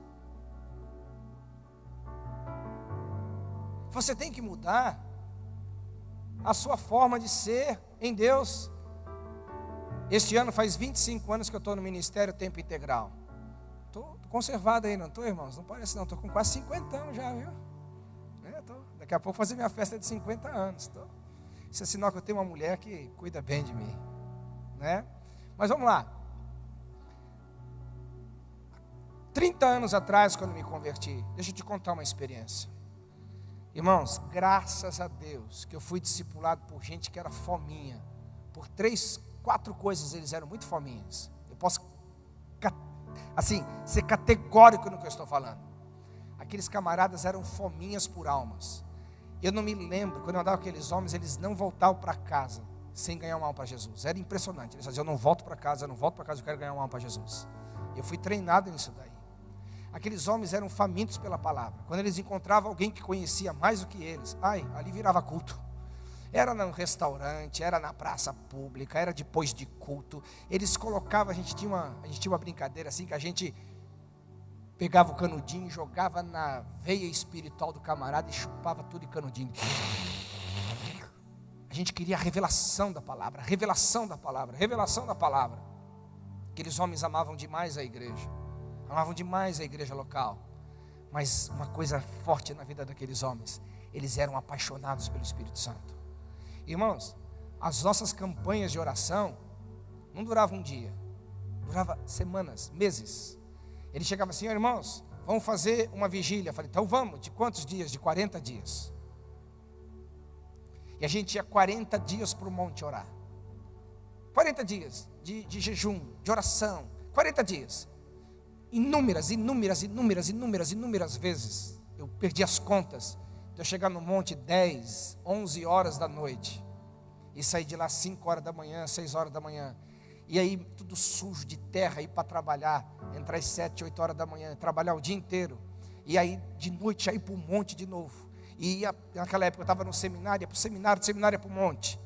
Você tem que mudar a sua forma de ser em Deus. Este ano faz 25 anos que eu estou no ministério tempo integral. Estou conservado aí, não estou, irmãos? Não parece não, estou com quase 50 anos já, viu? Daqui a pouco vou fazer minha festa de 50 anos. Isso é sinal que eu tenho uma mulher que cuida bem de mim, né? Mas vamos lá. 30 anos atrás, quando me converti, deixa eu te contar uma experiência. Irmãos, graças a Deus que eu fui discipulado por gente que era fominha. Por 3, 4 coisas eles eram muito fominhas. Eu posso, assim, ser categórico no que eu estou falando. aqueles camaradas eram fominhas por almas. Eu não me lembro, quando eu andava com aqueles homens, eles não voltavam para casa sem ganhar uma alma para Jesus. Era impressionante. Eles diziam: eu não volto para casa, eu quero ganhar uma alma para Jesus. Eu fui treinado nisso daí. Aqueles homens eram famintos pela palavra. Quando eles encontravam alguém que conhecia mais do que eles, ali virava culto. Era num restaurante, era na praça pública, era depois de culto. Eles colocavam, a gente tinha uma brincadeira assim, que a gente pegava o canudinho, jogava na veia espiritual do camarada e chupava tudo em canudinho. A gente queria a revelação da palavra, revelação da palavra, revelação da palavra. Aqueles homens amavam demais a igreja, amavam demais a igreja local. Mas uma coisa forte na vida daqueles homens, eles eram apaixonados pelo Espírito Santo. Irmãos, as nossas campanhas de oração não duravam um dia, durava semanas, meses. Ele chegava assim: irmãos, vamos fazer uma vigília. Eu falei: então vamos. De quantos dias? De 40 dias. E a gente ia 40 dias para o monte orar. 40 dias de jejum, de oração. 40 dias. Inúmeras vezes. Eu perdi as contas. De eu chegar no monte 10, 11 horas da noite. E sair de lá 5 horas da manhã, 6 horas da manhã. E aí tudo sujo de terra, ir para trabalhar, entrar às 7, 8 horas da manhã, trabalhar o dia inteiro. E aí de noite ir para o monte de novo. E naquela época eu estava no seminário, ia para o seminário, do seminário ia para o monte.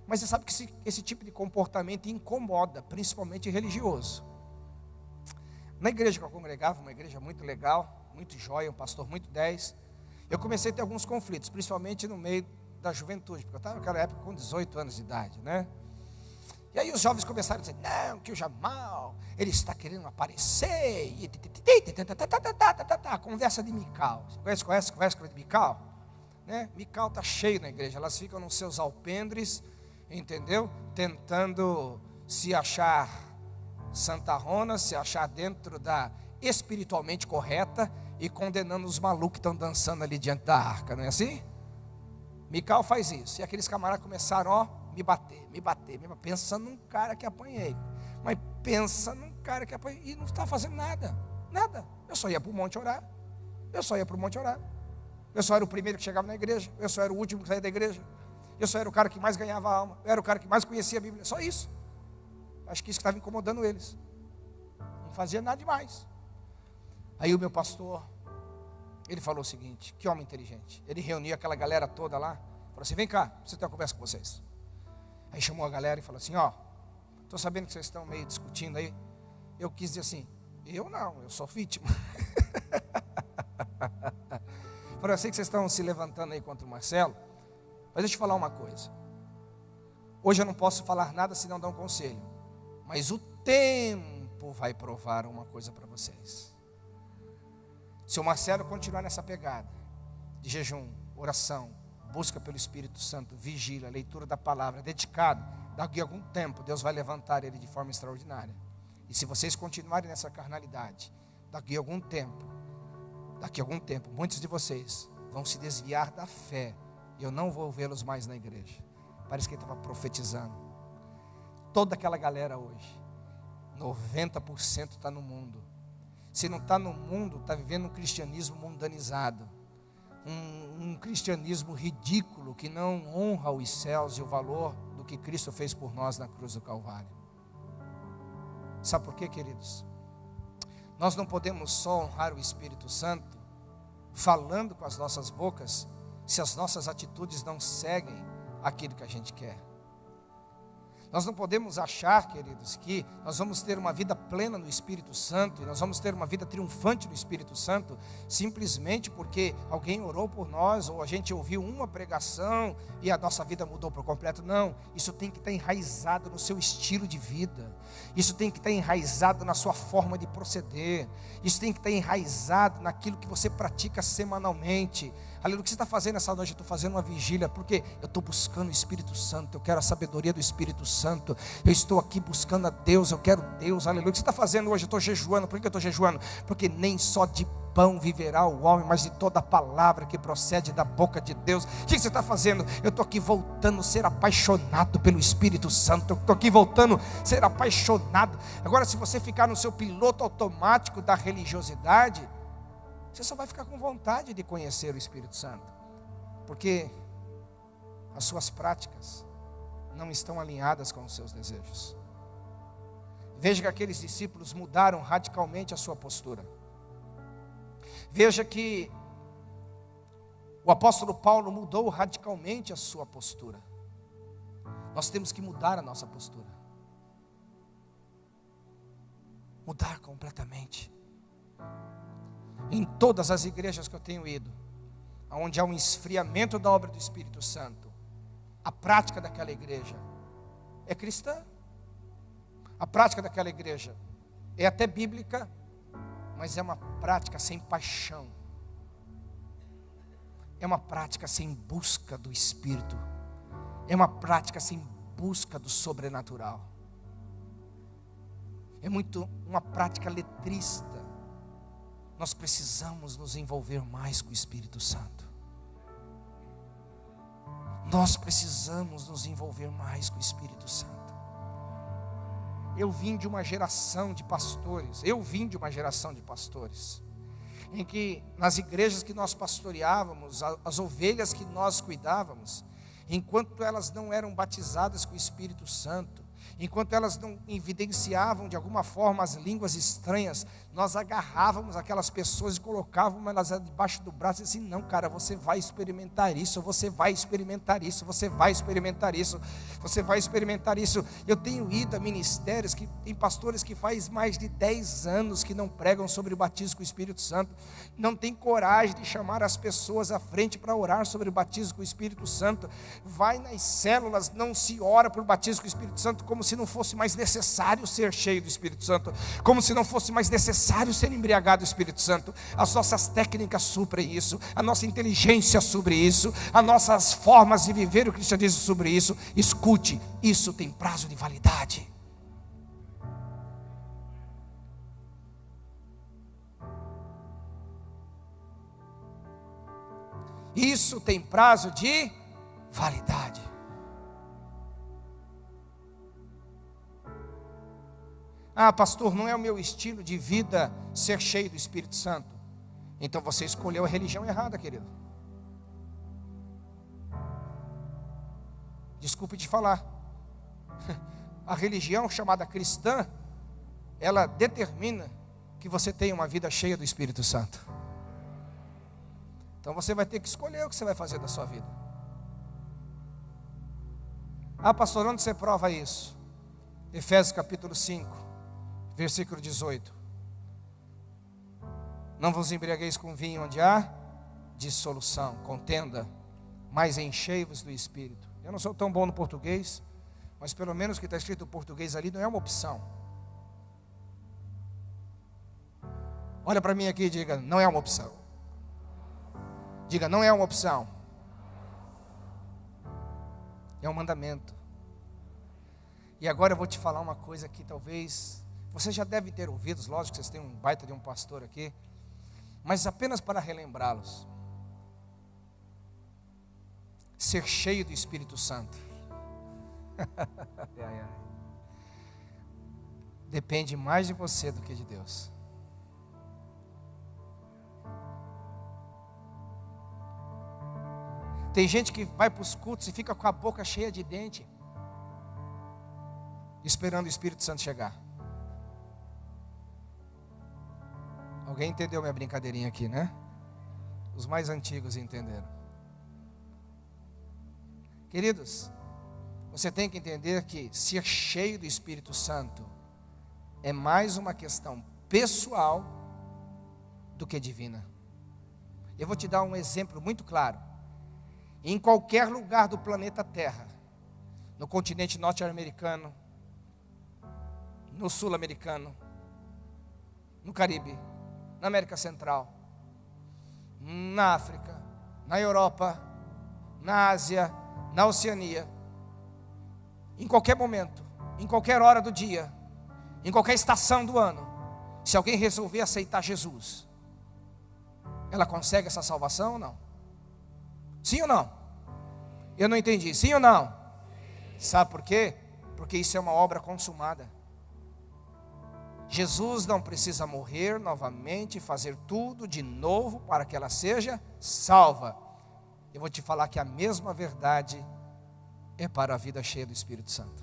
Mas você sabe que esse tipo de comportamento incomoda, principalmente religioso. Na igreja que eu congregava, uma igreja muito legal, muito jóia, um pastor muito 10, eu comecei a ter alguns conflitos, principalmente no meio da juventude, porque eu estava naquela época com 18 anos de idade, né? E aí os jovens começaram a dizer: não, que o Jamal, ele está querendo aparecer. Conversa de Mical. Você conhece de Mical? Né? Mical está cheio na igreja. Elas ficam nos seus alpendres, entendeu? Tentando se achar santarrona, se achar dentro da espiritualmente correta e condenando os malucos que estão dançando ali diante da arca. Não é assim? Mical faz isso. E aqueles camaradas começaram, me bater, pensando num cara que apanhei. Mas pensa num cara que apanhei e não está fazendo nada. Eu só ia para o monte orar. Eu só era o primeiro que chegava na igreja. Eu só era o último que saía da igreja. Eu só era o cara que mais ganhava alma. Eu era o cara que mais conhecia a Bíblia. Só isso. Acho que isso estava incomodando eles. Não fazia nada demais. Aí o meu pastor, ele falou o seguinte: que homem inteligente. Ele reuniu aquela galera toda lá. Falou assim: vem cá, preciso ter uma conversa com vocês. Aí chamou a galera e falou assim: estou sabendo que vocês estão meio discutindo aí. Eu quis dizer assim: eu não, eu sou vítima. Falei: eu sei que vocês estão se levantando aí contra o Marcelo, mas deixa eu te falar uma coisa. Hoje eu não posso falar nada se não dar um conselho, mas o tempo vai provar uma coisa para vocês. Se o Marcelo continuar nessa pegada de jejum, oração, busca pelo Espírito Santo, vigília, leitura da palavra, dedicado, daqui a algum tempo Deus vai levantar ele de forma extraordinária. E se vocês continuarem nessa carnalidade, daqui a algum tempo, muitos de vocês vão se desviar da fé, e eu não vou vê-los mais na igreja. Parece que ele estava profetizando. Toda aquela galera hoje, 90% está no mundo. Se não está no mundo, está vivendo um cristianismo mundanizado. Um cristianismo ridículo que não honra os céus e o valor do que Cristo fez por nós na cruz do Calvário. Sabe por quê, queridos? Nós não podemos só honrar o Espírito Santo falando com as nossas bocas, se as nossas atitudes não seguem aquilo que a gente quer. Nós não podemos achar, queridos, que nós vamos ter uma vida plena no Espírito Santo, e nós vamos ter uma vida triunfante no Espírito Santo, simplesmente porque alguém orou por nós, ou a gente ouviu uma pregação, e a nossa vida mudou por completo. Não, isso tem que estar enraizado no seu estilo de vida, isso tem que estar enraizado na sua forma de proceder, isso tem que estar enraizado naquilo que você pratica semanalmente. Aleluia, o que você está fazendo essa noite? Eu estou fazendo uma vigília, porque eu estou buscando o Espírito Santo, eu quero a sabedoria do Espírito Santo, eu estou aqui buscando a Deus, eu quero Deus. Aleluia, o que você está fazendo hoje? Eu estou jejuando. Por que eu estou jejuando? Porque nem só de pão viverá o homem, mas de toda a palavra que procede da boca de Deus. O que você está fazendo? Eu estou aqui voltando a ser apaixonado pelo Espírito Santo, eu estou aqui voltando a ser apaixonado. Agora, se você ficar no seu piloto automático da religiosidade, você só vai ficar com vontade de conhecer o Espírito Santo, porque as suas práticas não estão alinhadas com os seus desejos. Veja que aqueles discípulos mudaram radicalmente a sua postura. Veja que o apóstolo Paulo mudou radicalmente a sua postura. Nós temos que mudar a nossa postura. Mudar completamente. Em todas as igrejas que eu tenho ido, onde há um esfriamento da obra do Espírito Santo, a prática daquela igreja é cristã. A prática daquela igreja é até bíblica, mas é uma prática sem paixão. É uma prática sem busca do Espírito. É uma prática sem busca do sobrenatural. É muito uma prática letrista. Nós precisamos nos envolver mais com o Espírito Santo. Nós precisamos nos envolver mais com o Espírito Santo. Eu vim de uma geração de pastores. Em que nas igrejas que nós pastoreávamos, as ovelhas que nós cuidávamos, enquanto elas não eram batizadas com o Espírito Santo, enquanto elas não evidenciavam de alguma forma as línguas estranhas, nós agarrávamos aquelas pessoas e colocávamos elas debaixo do braço e assim, não cara, você vai experimentar isso, você vai experimentar isso, você vai experimentar isso, você vai experimentar isso. Eu tenho ido a ministérios que tem pastores que faz mais de 10 anos que não pregam sobre o batismo com o Espírito Santo, não tem coragem de chamar as pessoas à frente para orar sobre o batismo com o Espírito Santo, vai nas células, não se ora por batismo com o Espírito Santo, como se não fosse mais necessário ser cheio do Espírito Santo, como se não fosse mais necessário ser embriagado do Espírito Santo. As nossas técnicas suprem isso, a nossa inteligência sobre isso, as nossas formas de viver o cristianismo sobre isso. Escute, isso tem prazo de validade. Isso tem prazo de validade. Ah, pastor, não é o meu estilo de vida ser cheio do Espírito Santo. Então você escolheu a religião errada, querido. Desculpe te falar. A religião chamada cristã, ela determina que você tenha uma vida cheia do Espírito Santo. Então você vai ter que escolher o que você vai fazer da sua vida. Ah, pastor, onde você prova isso? Efésios capítulo 5. Versículo 18. Não vos embriagueis com vinho onde há dissolução, contenda, mas enchei-vos do Espírito. Eu não sou tão bom no português, mas pelo menos o que está escrito em português ali não é uma opção. Olha para mim aqui e diga, não é uma opção. Diga, não é uma opção. É um mandamento. E agora eu vou te falar uma coisa que talvez você já deve ter ouvido, lógico que vocês têm um baita de um pastor aqui, mas apenas para relembrá-los. Ser cheio do Espírito Santo depende mais de você do que de Deus. Tem gente que vai para os cultos e fica com a boca cheia de dente, esperando o Espírito Santo chegar. Alguém entendeu minha brincadeirinha aqui, né? Os mais antigos entenderam. Queridos, você tem que entender que ser cheio do Espírito Santo é mais uma questão pessoal do que divina. Eu vou te dar um exemplo muito claro. Em qualquer lugar do planeta Terra, no continente norte-americano, no sul-americano, no Caribe, na América Central, na África, na Europa, na Ásia, na Oceania, em qualquer momento, em qualquer hora do dia, em qualquer estação do ano, se alguém resolver aceitar Jesus, ela consegue essa salvação ou não? Sim ou não? Eu não entendi, sim ou não? Sabe por quê? Porque isso é uma obra consumada. Jesus não precisa morrer novamente e fazer tudo de novo para que ela seja salva. Eu vou te falar que a mesma verdade é para a vida cheia do Espírito Santo.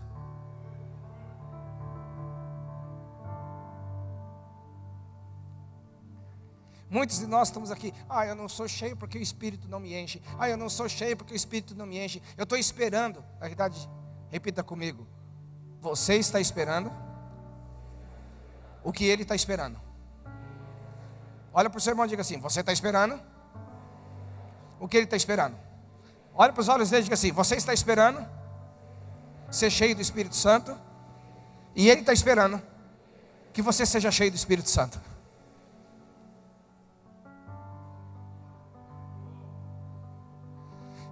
Muitos de nós estamos aqui, eu não sou cheio porque o Espírito não me enche. Eu não sou cheio porque o Espírito não me enche. Eu estou esperando. Na verdade, repita comigo. Você está esperando o que Ele está esperando. Olha para o seu irmão e diga assim: você está esperando o que Ele está esperando. Olha para os olhos dele e diga assim: você está esperando ser cheio do Espírito Santo, e Ele está esperando que você seja cheio do Espírito Santo.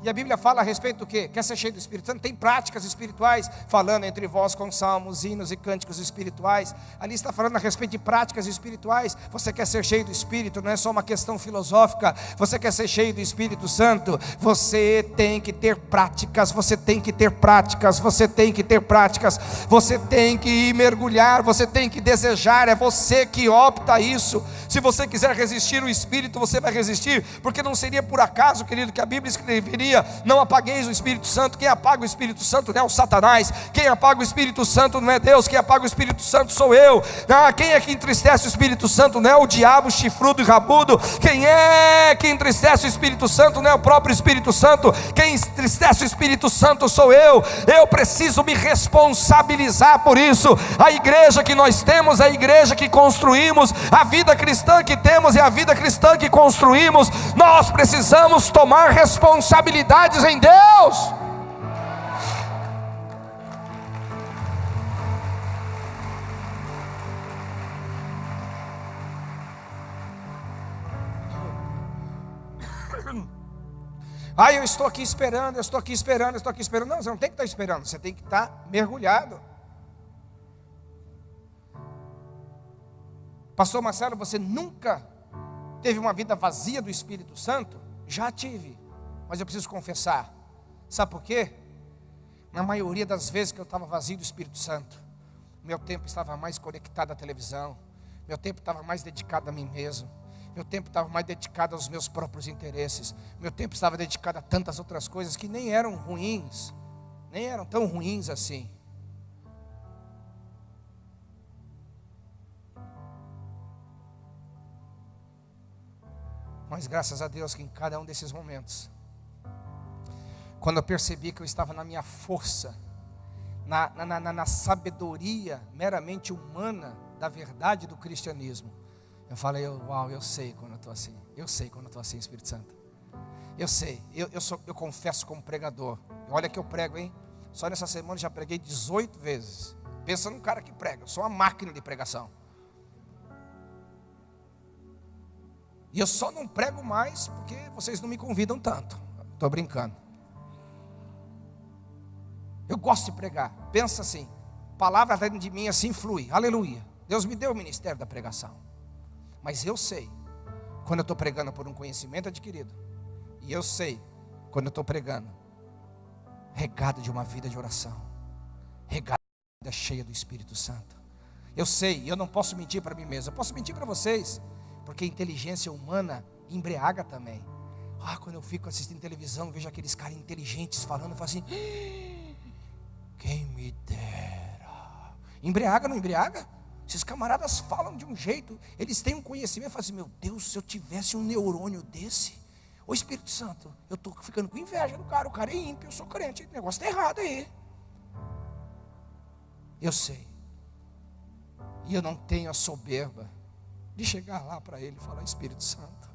E a Bíblia fala a respeito do quê? Quer ser cheio do Espírito Santo? Tem práticas espirituais, falando entre vós com salmos, hinos e cânticos espirituais. Ali está falando a respeito de práticas espirituais. Você quer ser cheio do Espírito, não é só uma questão filosófica. Você quer ser cheio do Espírito Santo, você tem que ter práticas, você tem que ter práticas, você tem que ter práticas, você tem que ir mergulhar, você tem que desejar, é você que opta isso. Se você quiser resistir o Espírito, você vai resistir, porque não seria por acaso, querido, que a Bíblia escreveria: não apagueis o Espírito Santo. Quem apaga o Espírito Santo não é o Satanás, quem apaga o Espírito Santo não é Deus, quem apaga o Espírito Santo sou eu. Quem é que entristece o Espírito Santo não é o diabo chifrudo e rabudo. Quem é que entristece o Espírito Santo não é o próprio Espírito Santo, quem entristece o Espírito Santo sou eu. Eu preciso me responsabilizar por isso. A igreja que nós temos é a igreja que construímos, a vida cristã que temos é a vida cristã que construímos. Nós precisamos tomar responsabilidades em Deus. Eu estou aqui esperando, eu estou aqui esperando, eu estou aqui esperando. Não, você não tem que estar esperando, você tem que estar mergulhado. Pastor Marcelo, você nunca teve uma vida vazia do Espírito Santo? Já tive, mas eu preciso confessar. Sabe por quê? Na maioria das vezes que eu estava vazio do Espírito Santo, meu tempo estava mais conectado à televisão, meu tempo estava mais dedicado a mim mesmo, meu tempo estava mais dedicado aos meus próprios interesses, meu tempo estava dedicado a tantas outras coisas que nem eram ruins, nem eram tão ruins assim. Mas graças a Deus que em cada um desses momentos, quando eu percebi que eu estava na minha força, na sabedoria meramente humana da verdade do cristianismo, eu falei: eu sei quando eu estou assim, eu sei quando eu estou assim, Espírito Santo, eu sei, eu confesso como pregador. Olha que eu prego, hein? Só nessa semana já preguei 18 vezes. Pensa num cara que prega, eu sou uma máquina de pregação. E eu só não prego mais porque vocês não me convidam tanto. Estou brincando. Eu gosto de pregar. Pensa assim, palavra dentro de mim assim flui. Aleluia. Deus me deu o ministério da pregação. Mas eu sei quando eu estou pregando por um conhecimento adquirido. E eu sei quando eu estou pregando regado de uma vida de oração, regado de uma vida cheia do Espírito Santo. Eu sei, eu não posso mentir para mim mesmo. Eu posso mentir para vocês, porque a inteligência humana embriaga também. Quando eu fico assistindo televisão, vejo aqueles caras inteligentes falando, eu falo assim: quem me dera. Embriaga, não embriaga? Esses camaradas falam de um jeito, eles têm um conhecimento. Eu falo assim: meu Deus, se eu tivesse um neurônio desse. Ô Espírito Santo, eu estou ficando com inveja do cara. O cara é ímpio, eu sou crente, o negócio está errado aí. Eu sei. E eu não tenho a soberba de chegar lá para ele e falar: Espírito Santo,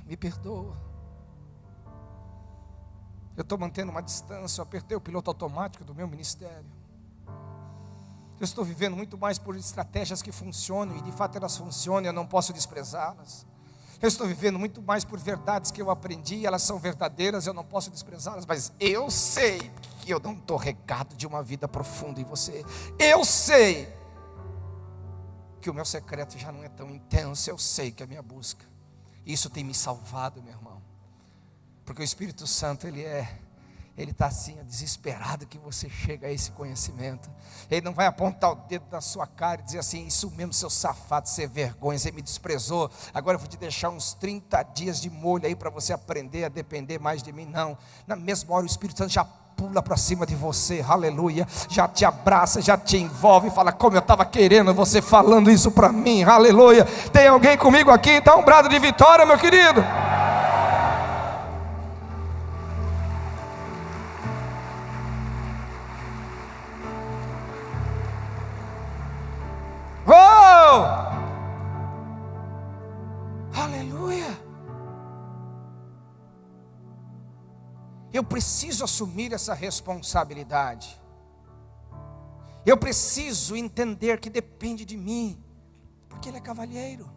me perdoa. Eu estou mantendo uma distância, eu apertei o piloto automático do meu ministério. Eu estou vivendo muito mais por estratégias que funcionam, e de fato elas funcionam, eu não posso desprezá-las. Eu estou vivendo muito mais por verdades que eu aprendi, elas são verdadeiras, eu não posso desprezá-las. Mas eu sei que eu não estou regado de uma vida profunda em você. Eu sei que o meu secreto já não é tão intenso. Eu sei que a minha busca, isso tem me salvado, meu irmão. Porque o Espírito Santo, ele Ele está assim, desesperado que você chega a esse conhecimento. Ele não vai apontar o dedo na sua cara e dizer assim: isso mesmo, seu safado, você é vergonha, você me desprezou, agora eu vou te deixar uns 30 dias de molho aí para você aprender a depender mais de mim. Não, na mesma hora o Espírito Santo já pula para cima de você, aleluia, já te abraça, já te envolve e fala: como eu estava querendo você falando isso para mim, aleluia. Tem alguém comigo aqui? Dá um brado de vitória, meu querido. Aleluia. Eu preciso assumir essa responsabilidade. Eu preciso entender que depende de mim, porque Ele é cavalheiro.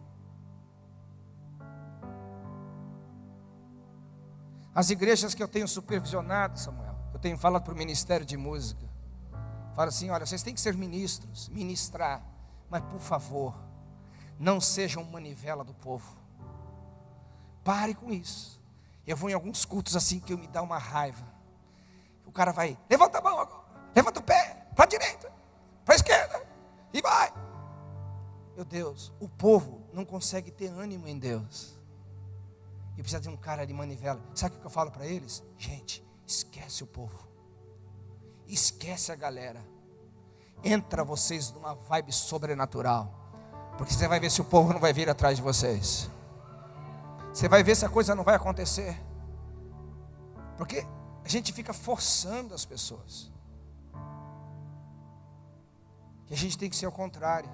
As igrejas que eu tenho supervisionado, Samuel, eu tenho falado para o Ministério de Música, falo assim: olha, vocês têm que ser ministros, ministrar, mas por favor, não sejam manivela do povo. Pare com isso. Eu vou em alguns cultos assim que me dá uma raiva. O cara vai: levanta a mão agora, levanta o pé, para a direita, para a esquerda, e vai. Meu Deus, o povo não consegue ter ânimo em Deus. E precisa de um cara de manivela. Sabe o que eu falo para eles? Gente, esquece o povo, esquece a galera. Entra vocês numa vibe sobrenatural, porque você vai ver se o povo não vai vir atrás de vocês. Você vai ver se a coisa não vai acontecer. Porque a gente fica forçando as pessoas. Que a gente tem que ser ao contrário.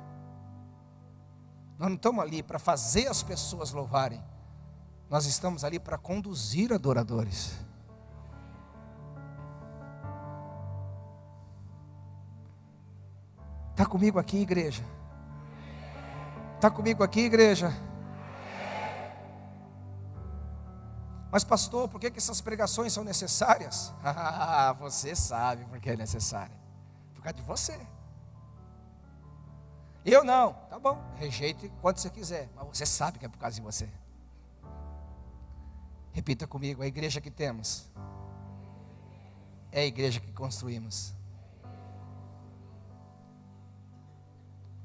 Nós não estamos ali para fazer as pessoas louvarem. Nós estamos ali para conduzir adoradores. Está comigo aqui, igreja? Está comigo aqui, igreja? Mas pastor, por que essas pregações são necessárias? Ah, você sabe por que é necessário. Por causa de você. Eu não, tá bom, rejeite quanto você quiser, mas você sabe que é por causa de você. Repita comigo: a igreja que temos é a igreja que construímos.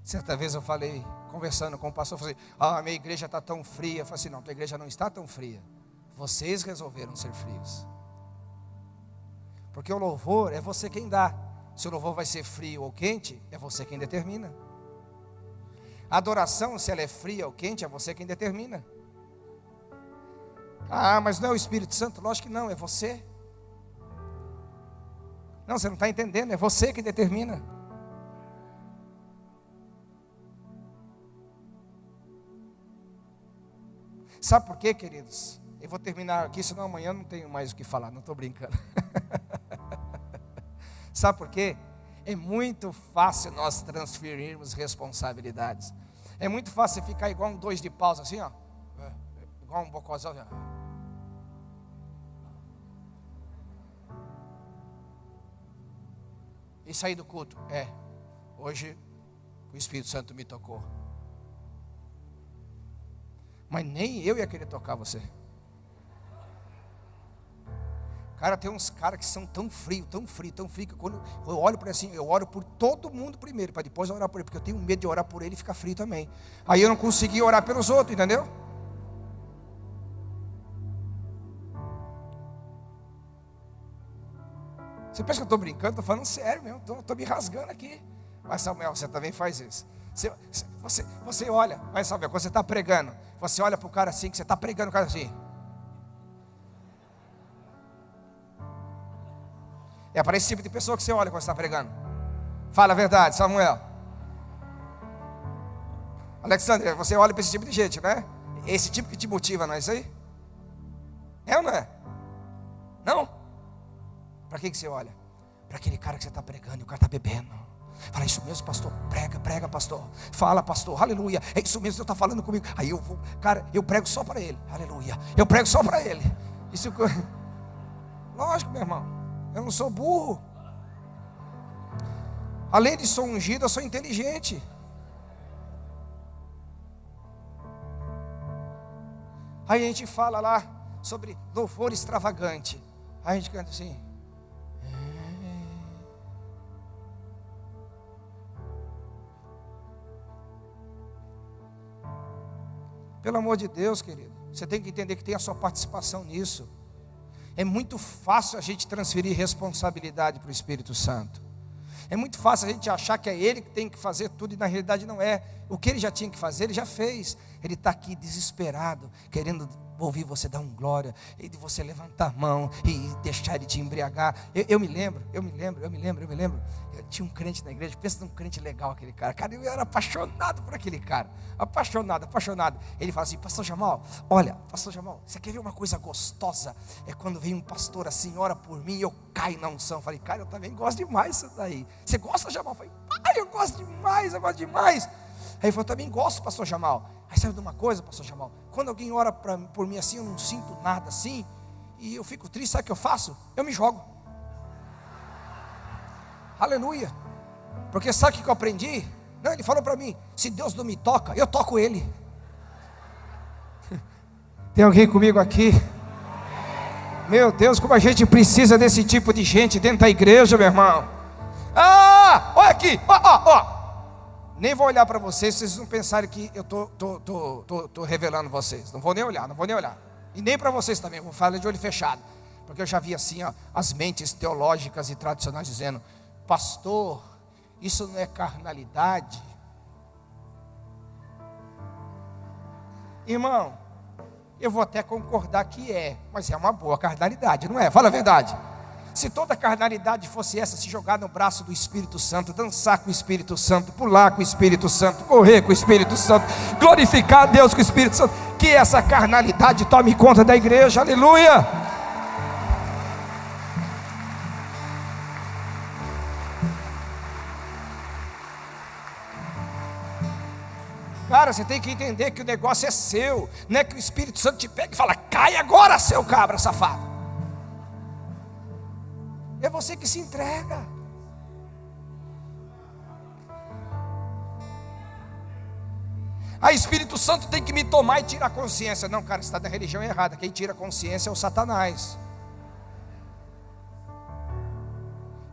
Certa vez eu falei, conversando com o pastor, eu falei: a minha igreja está tão fria. Eu falei assim: não, tua igreja não está tão fria. Vocês resolveram ser frios. Porque o louvor é você quem dá. Se o louvor vai ser frio ou quente, é você quem determina. A adoração, se ela é fria ou quente, é você quem determina. Ah, mas não é o Espírito Santo? Lógico que não, é você. Não, você não está entendendo, é você que determina. Sabe por quê, queridos? Eu vou terminar aqui, senão amanhã eu não tenho mais o que falar, não estou brincando. Sabe por quê? É muito fácil nós transferirmos responsabilidades. É muito fácil ficar igual um 2 de paus assim, ó. Igual um bocozão. E sair do culto. Hoje o Espírito Santo me tocou. Mas nem eu ia querer tocar você. Cara, tem uns caras que são tão frios, que quando eu olho para ele assim, eu oro por todo mundo primeiro, para depois orar por ele, porque eu tenho medo de orar por ele e ficar frio também. Aí eu não consegui orar pelos outros, entendeu? Você pensa que eu estou brincando? Estou falando sério mesmo, estou me rasgando aqui. Mas Samuel, você também faz isso. Você olha, mas Samuel, quando você está pregando, você olha para o cara assim, que você está pregando o cara assim. É para esse tipo de pessoa que você olha quando você está pregando. Fala a verdade, Samuel. Alexandre, você olha para esse tipo de gente, né? Esse tipo que te motiva, não é isso aí? É ou não é? Não? Para que você olha? Para aquele cara que você está pregando e o cara está bebendo. Fala: isso mesmo, pastor, prega, pastor. Fala, pastor, aleluia, é isso mesmo que você está falando comigo. Aí eu vou, cara, eu prego só para ele, aleluia. Eu prego só para ele. Isso, lógico, meu irmão. Eu não sou burro. Além de sou ungido, eu sou inteligente. Aí a gente fala lá sobre louvor extravagante. Aí a gente canta assim: Pelo amor de Deus, querido, você tem que entender que tem a sua participação nisso. É muito fácil a gente transferir responsabilidade para o Espírito Santo. É muito fácil a gente achar que é Ele que tem que fazer tudo, e na realidade não é. O que Ele já tinha que fazer, Ele já fez. Ele está aqui desesperado, querendo ouvir você dar um glória, e de você levantar a mão e deixar Ele te embriagar. Eu me lembro. Eu tinha um crente na igreja, pensa num crente legal aquele cara. Cara, eu era apaixonado por aquele cara. Apaixonado. Ele fala assim: pastor Jamal, olha, pastor Jamal, você quer ver uma coisa gostosa? É quando vem um pastor assim, ora por mim, e eu caio na unção. Eu falei: cara, eu também gosto demais disso daí. Você gosta, Jamal? Eu falei: pai, eu gosto demais. Aí ele falou: também gosto, pastor Jamal. Aí sabe de uma coisa, pastor Jamal? Quando alguém ora por mim assim, eu não sinto nada assim, e eu fico triste, sabe o que eu faço? Eu me jogo. Aleluia. Porque sabe o que eu aprendi? Não, ele falou para mim: se Deus não me toca, eu toco Ele. Tem alguém comigo aqui? Meu Deus, como a gente precisa desse tipo de gente dentro da igreja, meu irmão. Olha aqui, ó. Nem vou olhar para vocês não pensarem que eu tô revelando vocês. Não vou nem olhar. E nem para vocês também, vou falar de olho fechado. Porque eu já vi assim, ó, as mentes teológicas e tradicionais dizendo: pastor, isso não é carnalidade? Irmão, eu vou até concordar que é, mas é uma boa carnalidade, não é? Fala a verdade. Se toda carnalidade fosse essa, se jogar no braço do Espírito Santo, dançar com o Espírito Santo, pular com o Espírito Santo, correr com o Espírito Santo, glorificar a Deus com o Espírito Santo, que essa carnalidade tome conta da igreja, aleluia. Cara, você tem que entender que o negócio é seu, não é que o Espírito Santo te pega e fala: cai agora, seu cabra safado. É você que se entrega. Aí Espírito Santo tem que me tomar e tirar a consciência. Não, cara, você está na religião errada. Quem tira a consciência é o Satanás.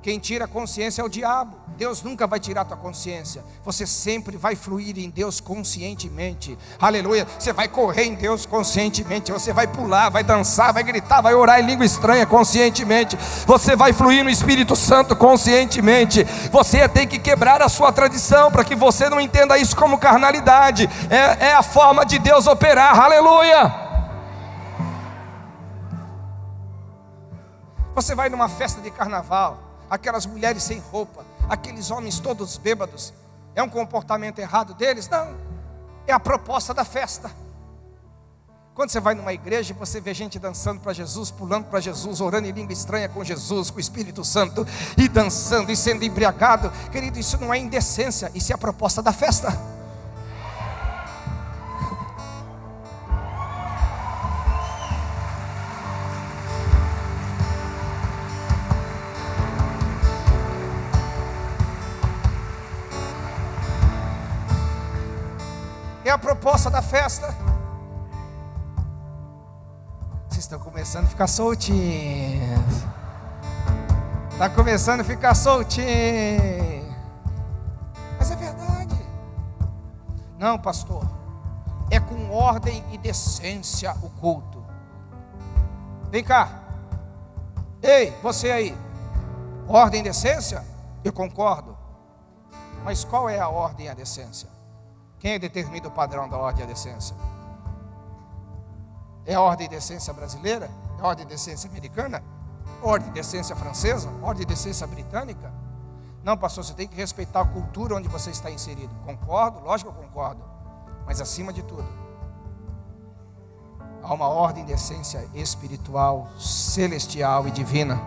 Quem tira a consciência é o diabo. Deus nunca vai tirar a tua consciência. Você sempre vai fluir em Deus conscientemente. Aleluia. Você vai correr em Deus conscientemente. Você vai pular, vai dançar, vai gritar, vai orar em língua estranha conscientemente. Você vai fluir no Espírito Santo conscientemente. Você tem que quebrar a sua tradição para que você não entenda isso como carnalidade. É a forma de Deus operar. Aleluia. Você vai numa festa de carnaval, aquelas mulheres sem roupa, aqueles homens todos bêbados, é um comportamento errado deles? Não, é a proposta da festa. Quando você vai numa igreja e você vê gente dançando para Jesus, pulando para Jesus, orando em língua estranha com Jesus, com o Espírito Santo, e dançando e sendo embriagado, querido, isso não é indecência, isso é a proposta da festa. É a proposta da festa. Vocês estão começando a ficar soltinhos. Está começando a ficar soltinho. Mas é verdade. Não, pastor. É com ordem e decência o culto. Vem cá. Ei, você aí. Ordem e decência? Eu concordo. Mas qual é a ordem e a decência? Quem determina o padrão da ordem e a decência? É a ordem e decência brasileira? É a ordem e decência americana? Ordem e decência francesa? Ordem e decência britânica? Não, pastor, você tem que respeitar a cultura onde você está inserido. Concordo, lógico que eu concordo. Mas acima de tudo, há uma ordem e decência espiritual, celestial e divina.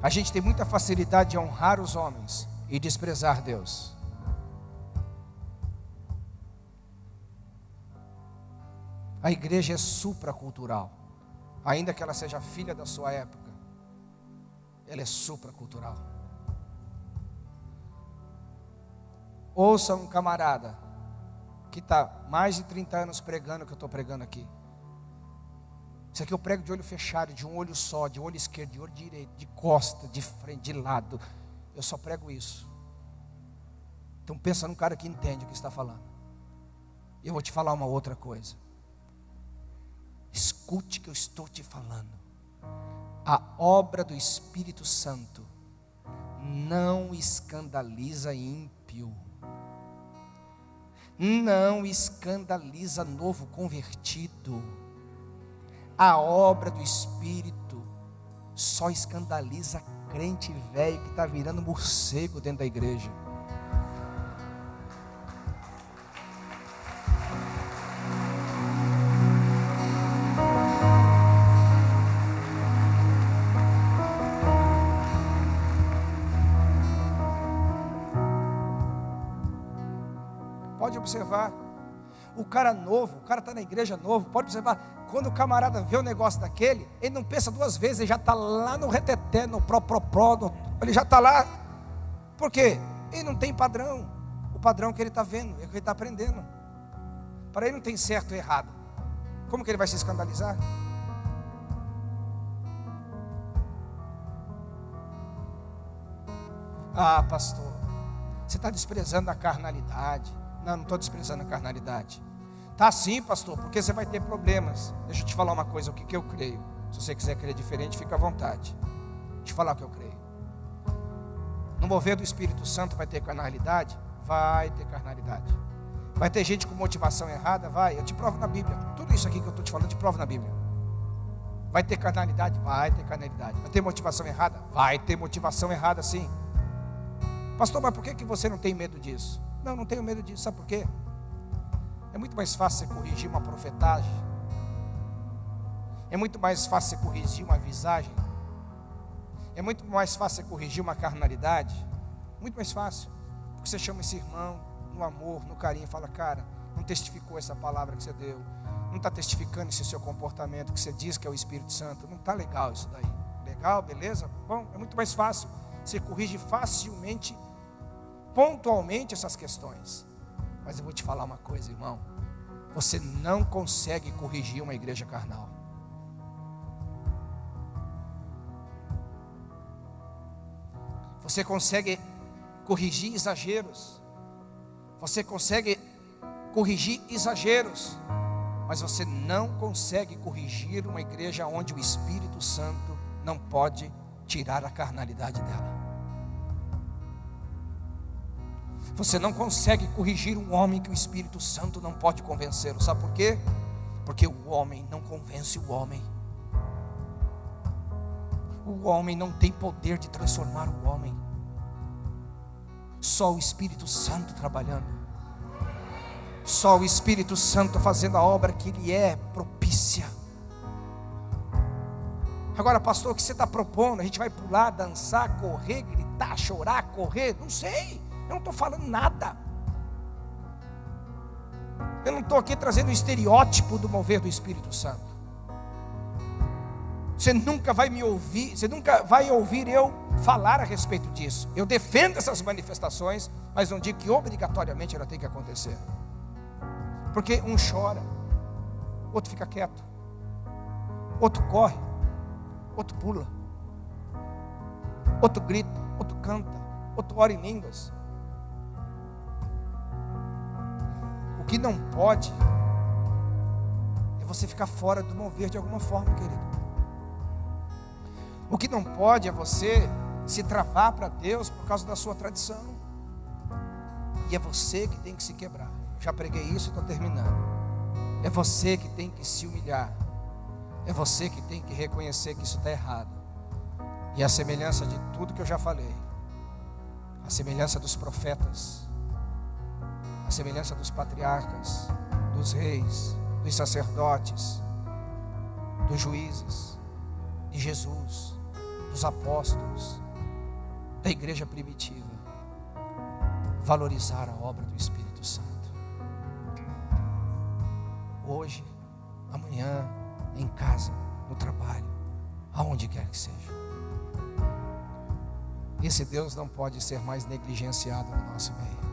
A gente tem muita facilidade de honrar os homens e desprezar Deus. A igreja é supracultural. Ainda que ela seja filha da sua época, ela é supracultural. Ouça um camarada que está mais de 30 anos pregando o que eu estou pregando aqui. Isso aqui eu prego de olho fechado, de um olho só, de olho esquerdo, de olho direito, de costa, de frente, de lado. Eu só prego isso. Então pensa num cara que entende o que está falando. E eu vou te falar uma outra coisa. Escute o que eu estou te falando. A obra do Espírito Santo não escandaliza ímpio, não escandaliza novo convertido. A obra do Espírito só escandaliza crente velho que está virando morcego dentro da igreja. Pode observar, o cara novo, o cara está na igreja novo, pode observar, quando o camarada vê o negócio daquele, ele não pensa duas vezes, ele já está lá no reteté, no pró, ele já está lá. Por quê? Ele não tem padrão, o padrão que ele está vendo, é o que ele está aprendendo. Para ele não tem certo e errado. Como que ele vai se escandalizar? Ah, pastor, você está desprezando a carnalidade. Não estou desprezando a carnalidade. Tá sim, pastor, porque você vai ter problemas. Deixa eu te falar uma coisa, o que eu creio. Se você quiser crer diferente, fica à vontade. Deixa eu te falar o que eu creio. No mover do Espírito Santo vai ter carnalidade? Vai ter carnalidade. Vai ter gente com motivação errada? Vai, eu te provo na Bíblia. Tudo isso aqui que eu estou te falando, eu te provo na Bíblia. Vai ter carnalidade? Vai ter carnalidade. Vai ter motivação errada? Vai ter motivação errada sim. Pastor, mas por que você não tem medo disso? Não tenho medo disso, sabe por quê? É muito mais fácil você corrigir uma profetagem. É muito mais fácil você corrigir uma visagem. É muito mais fácil você corrigir uma carnalidade. Muito mais fácil. Porque você chama esse irmão no amor, no carinho e fala, cara, não testificou essa palavra que você deu. Não está testificando esse seu comportamento que você diz que é o Espírito Santo. Não está legal isso daí. Legal, beleza? Bom, é muito mais fácil. Você corrige facilmente, pontualmente essas questões. Mas eu vou te falar uma coisa, irmão. Você não consegue corrigir uma igreja carnal. Você consegue corrigir exageros. Você consegue corrigir exageros. Mas você não consegue corrigir uma igreja onde o Espírito Santo não pode tirar a carnalidade dela. Você não consegue corrigir um homem que o Espírito Santo não pode convencê-lo. Sabe por quê? Porque o homem não convence o homem. O homem não tem poder de transformar o homem. Só o Espírito Santo trabalhando. Só o Espírito Santo fazendo a obra que Ele é propícia. Agora, pastor, o que você está propondo? A gente vai pular, dançar, correr, gritar, chorar, correr? Não sei. Eu não estou falando nada. Eu não estou aqui trazendo o estereótipo do mover do Espírito Santo. Você nunca vai me ouvir, você nunca vai ouvir eu falar a respeito disso. Eu defendo essas manifestações, mas não digo que obrigatoriamente ela tem que acontecer. Porque um chora, outro fica quieto, outro corre, outro pula, outro grita, outro canta, outro ora em línguas. O que não pode é você ficar fora do mover de alguma forma, querido. O que não pode é você se travar para Deus por causa da sua tradição. E é você que tem que se quebrar. Já preguei isso e estou terminando. É você que tem que se humilhar. É você que tem que reconhecer que isso está errado. E a semelhança de tudo que eu já falei, a semelhança dos profetas, a semelhança dos patriarcas, dos reis, dos sacerdotes, dos juízes, de Jesus, dos apóstolos, da igreja primitiva, valorizar a obra do Espírito Santo. Hoje, amanhã, em casa, no trabalho, aonde quer que seja. Esse Deus não pode ser mais negligenciado no nosso meio.